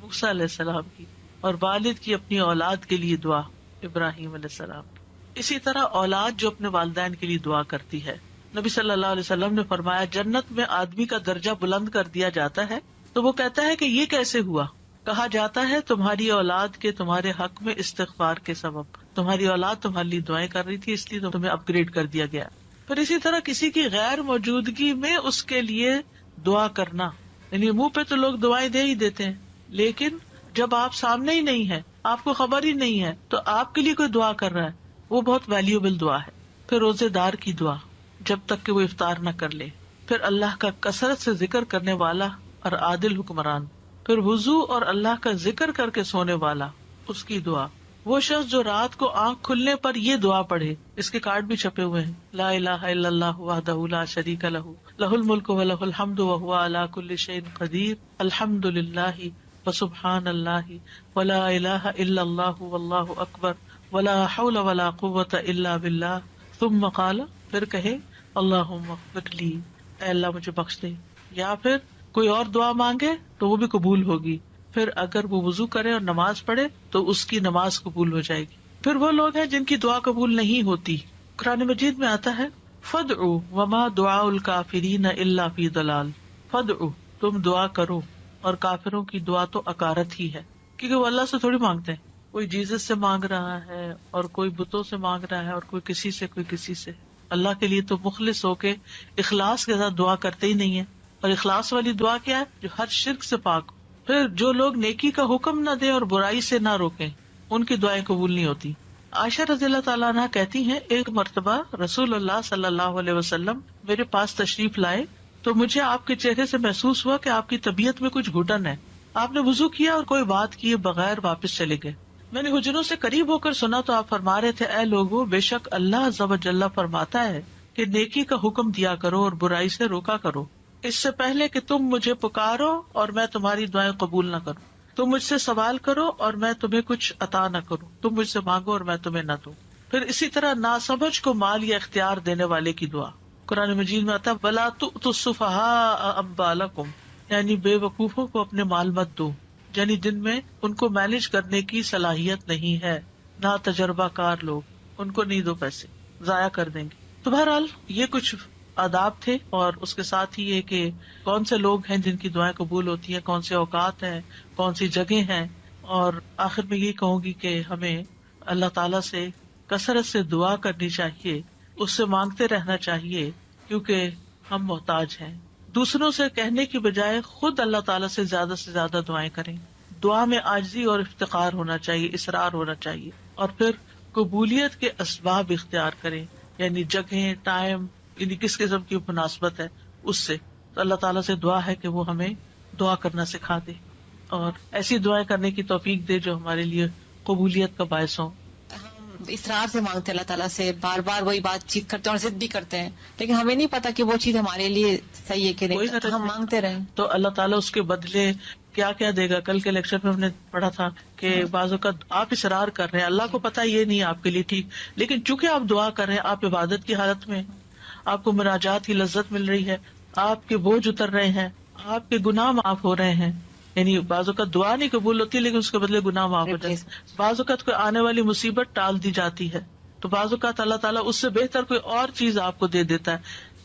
موسیٰ علیہ السلام کی۔ اور والد کی اپنی اولاد کے لیے دعا، ابراہیم علیہ السلام کی۔ اسی طرح اولاد جو اپنے والدین کے لیے دعا کرتی ہے، نبی صلی اللہ علیہ وسلم نے فرمایا جنت میں آدمی کا درجہ بلند کر دیا جاتا ہے تو وہ کہتا ہے کہ یہ کیسے ہوا؟ کہا جاتا ہے تمہاری اولاد کے تمہارے حق میں استغفار کے سبب، تمہاری اولاد تمہارے لیے دعائیں کر رہی تھی اس لیے تمہیں اپ گریڈ کر دیا گیا۔ پھر اسی طرح کسی کی غیر موجودگی میں اس کے لیے دعا کرنا، یعنی منہ پہ تو لوگ دعائیں دے ہی دیتے ہیں لیکن جب آپ سامنے ہی نہیں ہے، آپ کو خبر ہی نہیں ہے تو آپ کے لیے کوئی دعا کر رہا ہے، وہ بہت ویلیوبل دعا ہے۔ پھر روزے دار کی دعا جب تک کہ وہ افطار نہ کر لے۔ پھر اللہ کا کثرت سے ذکر کرنے والا اور عادل حکمران۔ پھر وضو اور اللہ کا ذکر کر کے سونے والا، اس کی دعا۔ وہ شخص جو رات کو آنکھ کھلنے پر یہ دعا پڑھے، اس کے کارڈ بھی چھپے ہوئے ہیں، لا الہ الا اللہ وحدہ لا شریک لہ لہ الملک ولہ الحمد وہو علی کل شیء قدیر، الحمد للہ وسبحان اللہ ولا الہ الا اللہ واللہ اکبر ولا حول ولا قوة الا باللہ، ثم قال، پھر کہے اللہم اغفر لی، اے اللہ مجھے بخش دے۔ یا پھر کوئی اور دعا مانگے تو وہ بھی قبول ہوگی۔ پھر اگر وہ وضو کرے اور نماز پڑھے تو اس کی نماز قبول ہو جائے گی۔ پھر وہ لوگ ہیں جن کی دعا قبول نہیں ہوتی، قرآن مجید میں آتا ہے فادعوا وما دعاء الکافرین الا فی ضلال، فادعوا تم دعا کرو اور کافروں کی دعا تو اکارت ہی ہے، کیونکہ وہ اللہ سے تھوڑی مانگتے ہیں. کوئی جیزس سے مانگ رہا ہے اور کوئی بتوں سے مانگ رہا ہے اور کوئی کسی سے. اللہ کے لیے تو مخلص ہو کے اخلاص کے ساتھ دعا کرتے ہی نہیں ہے. اور اخلاص والی دعا کیا ہے؟ جو ہر شرک سے پاک ہو. پھر جو لوگ نیکی کا حکم نہ دیں اور برائی سے نہ روکیں، ان کی دعائیں قبول نہیں ہوتی. عائشہ رضی اللہ تعالیٰ عنہ کہتی ہیں، ایک مرتبہ رسول اللہ صلی اللہ علیہ وسلم میرے پاس تشریف لائے تو مجھے آپ کے چہرے سے محسوس ہوا کہ آپ کی طبیعت میں کچھ گھٹن ہے. آپ نے وضو کیا اور کوئی بات کیے بغیر واپس چلے گئے. میں نے حجروں سے قریب ہو کر سنا تو آپ فرما رہے تھے، اے لوگوں، بے شک اللہ عز و جل فرماتا ہے کہ نیکی کا حکم دیا کرو اور برائی سے روکا کرو، اس سے پہلے کہ تم مجھے پکارو اور میں تمہاری دعائیں قبول نہ کروں. تم مجھ سے سوال کرو اور میں تمہیں کچھ عطا نہ کروں. تم مجھ سے مانگو اور میں تمہیں نہ دوں. پھر اسی طرح ناسمجھ کو مال یا اختیار دینے والے کی دعا. قرآن مجید میں آتا ہے، وَلَا تُؤْتُوا السُّفَهَاءَ أَمْوَالَكُمْ، یعنی بے وقوفوں کو اپنے مال مت دو، یعنی جن میں ان کو مینج کرنے کی صلاحیت نہیں ہے، نہ تجربہ کار لوگ، ان کو نہیں دو، پیسے ضائع کر دیں گے. تو بہرحال یہ کچھ آداب تھے، اور اس کے ساتھ ہی یہ کہ کون سے لوگ ہیں جن کی دعائیں قبول ہوتی ہیں، کون سے اوقات ہیں، کون سی جگہ ہیں. اور آخر میں یہ کہوں گی کہ ہمیں اللہ تعالیٰ سے کثرت سے دعا کرنی چاہیے، اس سے مانگتے رہنا چاہیے، کیونکہ ہم محتاج ہیں. دوسروں سے کہنے کی بجائے خود اللہ تعالیٰ سے زیادہ دعائیں کریں. دعا میں عاجزی اور افتقار ہونا چاہیے، اصرار ہونا چاہیے، اور پھر قبولیت کے اسباب اختیار کریں، یعنی جگہیں، ٹائم، یعنی کس قسم کی مناسبت ہے اس سے. تو اللہ تعالیٰ سے دعا ہے کہ وہ ہمیں دعا کرنا سکھا دے اور ایسی دعائیں کرنے کی توفیق دے جو ہمارے لیے قبولیت کا باعث ہوں. اصرار سے مانگتے ہیں اللہ تعالیٰ سے، بار بار وہی بات چیت کرتے ہیں اور ضد بھی کرتے ہیں، لیکن ہمیں نہیں پتا کہ وہ چیز ہمارے لیے صحیح ہے کہ نہیں، ہم مانگتے رہیں تو اللہ تعالیٰ اس کے بدلے کیا کیا دے گا. کل کے لیکچر میں ہم نے پڑھا تھا کہ بعض اوقات آپ اصرار کر رہے ہیں، اللہ کو پتا یہ نہیں آپ کے لیے ٹھیک، لیکن چونکہ آپ دعا کر رہے ہیں، آپ عبادت کی حالت میں، آپ کو مناجات کی لذت مل رہی ہے، آپ کے بوجھ اتر رہے ہیں، آپ کے گناہ معاف ہو رہے ہیں. یعنی بعض اوقات دعا نہیں قبول ہوتی لیکن اس کے بدلے گناہ معاف ہو جاتے ہیں. بعض اوقات کوئی آنے والی مصیبت ٹال دی جاتی ہے، تو بعض اوقات اللہ تعالیٰ اس سے بہتر کوئی اور چیز آپ کو دے دیتا ہے.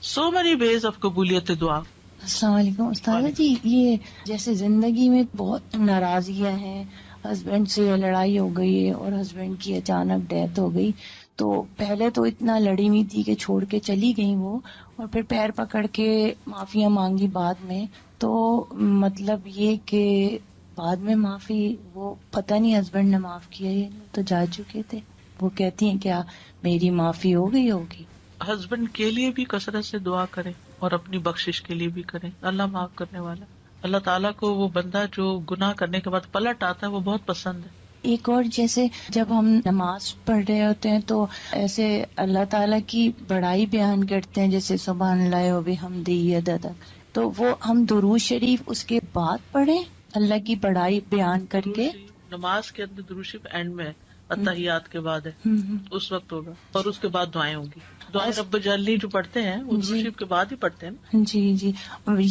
سو مینی ویز آف قبولیت دعا. السلام علیکم استاذہ جی. یہ جیسے زندگی میں بہت ناراضگیاں ہیں، ہسبینڈ سے لڑائی ہو گئی ہے اور ہسبینڈ کی اچانک ڈیتھ ہو گئی، تو پہلے تو اتنا لڑی ہوئی تھی کہ چھوڑ کے چلی گئی وہ، اور پھر پیر پکڑ کے معافیاں مانگی بعد میں. تو مطلب یہ کہ بعد میں معافی، وہ پتہ نہیں ہسبینڈ نے معاف کیا یا نہیں، تو جا چکے تھے. وہ کہتی ہیں کیا میری معافی ہو گئی ہوگی؟ ہسبینڈ کے لیے بھی کثرت سے دعا کریں اور اپنی بخشش کے لیے بھی کریں. اللہ معاف کرنے والا. اللہ تعالیٰ کو وہ بندہ جو گناہ کرنے کے بعد پلٹ آتا ہے وہ بہت پسند ہے. ایک اور، جیسے جب ہم نماز پڑھ رہے ہوتے ہیں تو ایسے اللہ تعالیٰ کی بڑائی بیان کرتے ہیں، جیسے سبحان اللہ و بحمدہ عدد، تو وہ ہم درود شریف اس کے بعد پڑھیں اللہ کی بڑائی بیان کر کے. نماز کے اندر درود شریف اینڈ میں اتحیات کے بعد ہے، اس وقت ہوگا، اور اس کے بعد دعائیں ہوں گی. دعائیں رب جلنی جو پڑھتے ہیں وہ درود شریف کے بعد ہی پڑھتے ہیں نا. جی جی،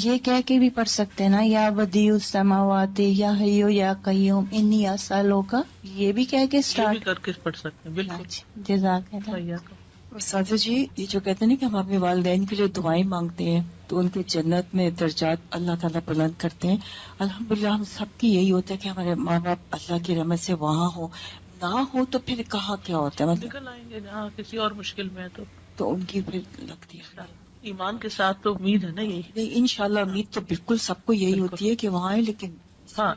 یہ کہہ کے بھی پڑھ سکتے ہیں نا، یا بدیع السماوات یا حیو یا قیوم انی اسالک، یہ بھی کہہ کے اسٹارٹ کر کے پڑھ سکتے ہیں. بالکل. جزاک اللہ. سادہ جی، یہ جو کہتے ہیں نا کہ ہم اپنے والدین کی جو دعائیں مانگتے ہیں تو ان کے جنت میں درجات اللہ تعالیٰ بلند کرتے ہیں. الحمدللہ ہم سب کی یہی ہوتا ہے کہ ہمارے ماں باپ اللہ کی رحمت سے وہاں ہو، نہ ہو تو پھر کہاں کیا ہوتا ہے، مطلب نکل آئیں گے جہاں کسی اور مشکل میں ہے تو ان کی پھر لگتی ہے. ایمان کے ساتھ تو امید ہے نا یہی. انشاءاللہ امید تو بالکل سب کو یہی ہوتی ہے کہ وہاں ہے،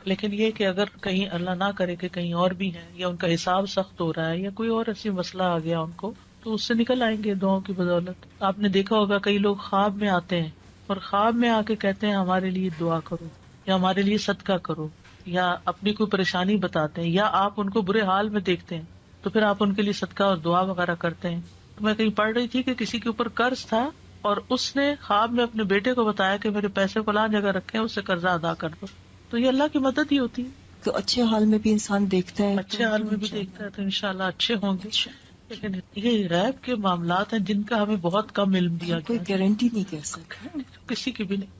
لیکن یہ کہ اگر کہیں اللہ نہ کرے کہ کہیں اور بھی ہیں، یا ان کا حساب سخت ہو رہا ہے، یا کوئی اور ایسی مسئلہ آ گیا ان کو، تو اس سے نکل آئیں گے دعاؤں کی بدولت. آپ نے دیکھا ہوگا کئی لوگ خواب میں آتے ہیں اور خواب میں آ کے کہتے ہیں ہمارے لیے دعا کرو یا ہمارے لیے صدقہ کرو، یا اپنی کوئی پریشانی بتاتے ہیں، یا آپ ان کو برے حال میں دیکھتے ہیں تو پھر آپ ان کے لیے صدقہ اور دعا وغیرہ کرتے ہیں. میں کہیں پڑھ رہی تھی کہ کسی کے اوپر قرض تھا اور اس نے خواب میں اپنے بیٹے کو بتایا کہ میرے پیسے فلاں جگہ رکھے ہیں، اس سے قرضہ ادا کر دو. تو یہ اللہ کی مدد ہی ہوتی ہے. تو اچھے حال میں بھی انسان دیکھتا ہے، اچھے حال میں بھی دیکھتا ہے تو انشاءاللہ اچھے ہوں گے. لیکن یہ غیب کے معاملات ہیں جن کا ہمیں بہت کم علم دیا گیا، کوئی گارنٹی نہیں کہہ سکتا کسی کی بھی نہیں.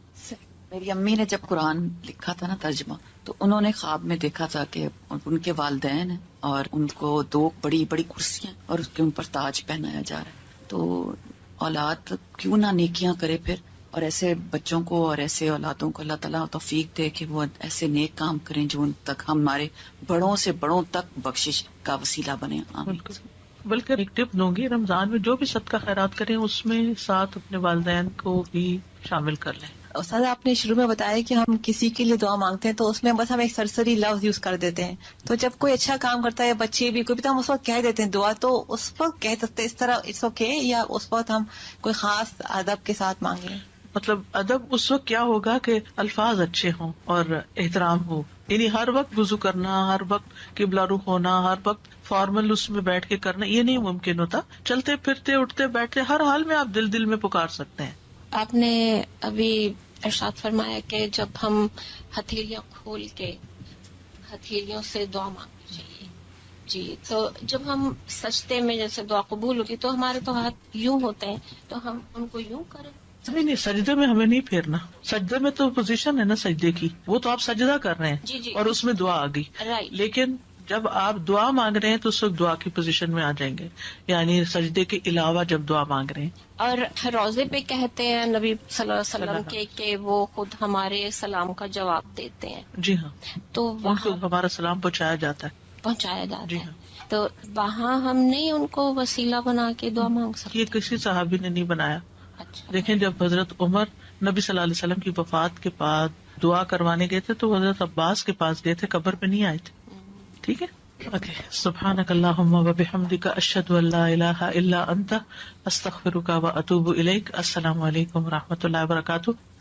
میری امی نے جب قرآن لکھا تھا نا ترجمہ، تو انہوں نے خواب میں دیکھا تھا کہ ان کے والدین ہیں اور ان کو 2 بڑی بڑی کرسیاں اور اس کے ان پر تاج پہنایا جا رہا ہے. تو اولاد کیوں نہ نیکیاں کرے پھر اور ایسے بچوں کو اور ایسے اولادوں کو اللہ تعالیٰ توفیق دے کہ وہ ایسے نیک کام کریں جو ان تک ہمارے بڑوں سے بڑوں تک بخشش کا وسیلہ بنے. بلکہ ایک ٹپ دوں گی، رمضان میں جو بھی صدقہ خیرات کریں اس میں ساتھ اپنے والدین کو بھی شامل کر لیں. استاد آپ نے شروع میں بتایا کہ ہم کسی کے لیے دعا مانگتے ہیں تو اس میں بس ہم ایک سرسری لفظ یوز کر دیتے ہیں، تو جب کوئی اچھا کام کرتا ہے بچے بھی کوئی بھی تو ہم اس وقت کہہ دیتے ہیں دعا، تو اس وقت کہہ سکتے اس طرح اٹس اوکے، یا اس وقت ہم کوئی خاص ادب کے ساتھ مانگیں؟ مطلب ادب اس وقت کیا ہوگا کہ الفاظ اچھے ہوں اور احترام ہو، یعنی ہر وقت وضو کرنا، ہر وقت قبلہ رخ ہونا، ہر وقت فارمل اس میں بیٹھ کے کرنا یہ نہیں ممکن ہوتا. چلتے پھرتے اٹھتے بیٹھتے ہر حال میں آپ دل میں پکار سکتے ہیں. آپ نے ابھی ارشاد فرمایا کہ جب ہم ہتھیلیاں کھول کے ہتھیلیوں سے دعا مانگنی چاہیے. جی، تو جب ہم سجدے میں جیسے دعا قبول ہوگی تو ہمارے تو ہاتھ یوں ہوتے ہیں، تو ہم ان کو یوں کریں. نہیں، سجدے میں ہمیں نہیں پھیرنا. سجدے میں تو پوزیشن ہے نا سجدے کی، وہ تو آپ سجدہ کر رہے ہیں جی اور اس میں دعا آ گئی. رائٹ. لیکن جب آپ دعا مانگ رہے ہیں تو اس وقت دعا کی پوزیشن میں آ جائیں گے، یعنی سجدے کے علاوہ جب دعا مانگ رہے ہیں. اور روزے پہ کہتے ہیں نبی صلی اللہ علیہ وسلم کہ وہ خود ہمارے سلام کا جواب دیتے ہیں. جی ہاں، تو ان کو ہمارا سلام پہنچایا جاتا ہے. پہنچایا جاتا جی ہے. ہاں. تو وہاں ہم نہیں ان کو وسیلہ بنا کے دعا مانگ سکتے. یہ کسی صحابی نے نہیں بنایا. اچھا. دیکھیں جب حضرت عمر نبی صلی اللہ علیہ وسلم کی وفات کے بعد دعا کروانے گئے تھے تو حضرت عباس کے پاس گئے تھے، قبر پہ نہیں آئے تھے. ٹھیک ہے. اوکے. سبحانک اللہم و بحمدک، اشہد ان لا الہ الا انت، استغفرک و اتوب الیک. السلام علیکم و رحمۃ اللہ وبرکاتہ.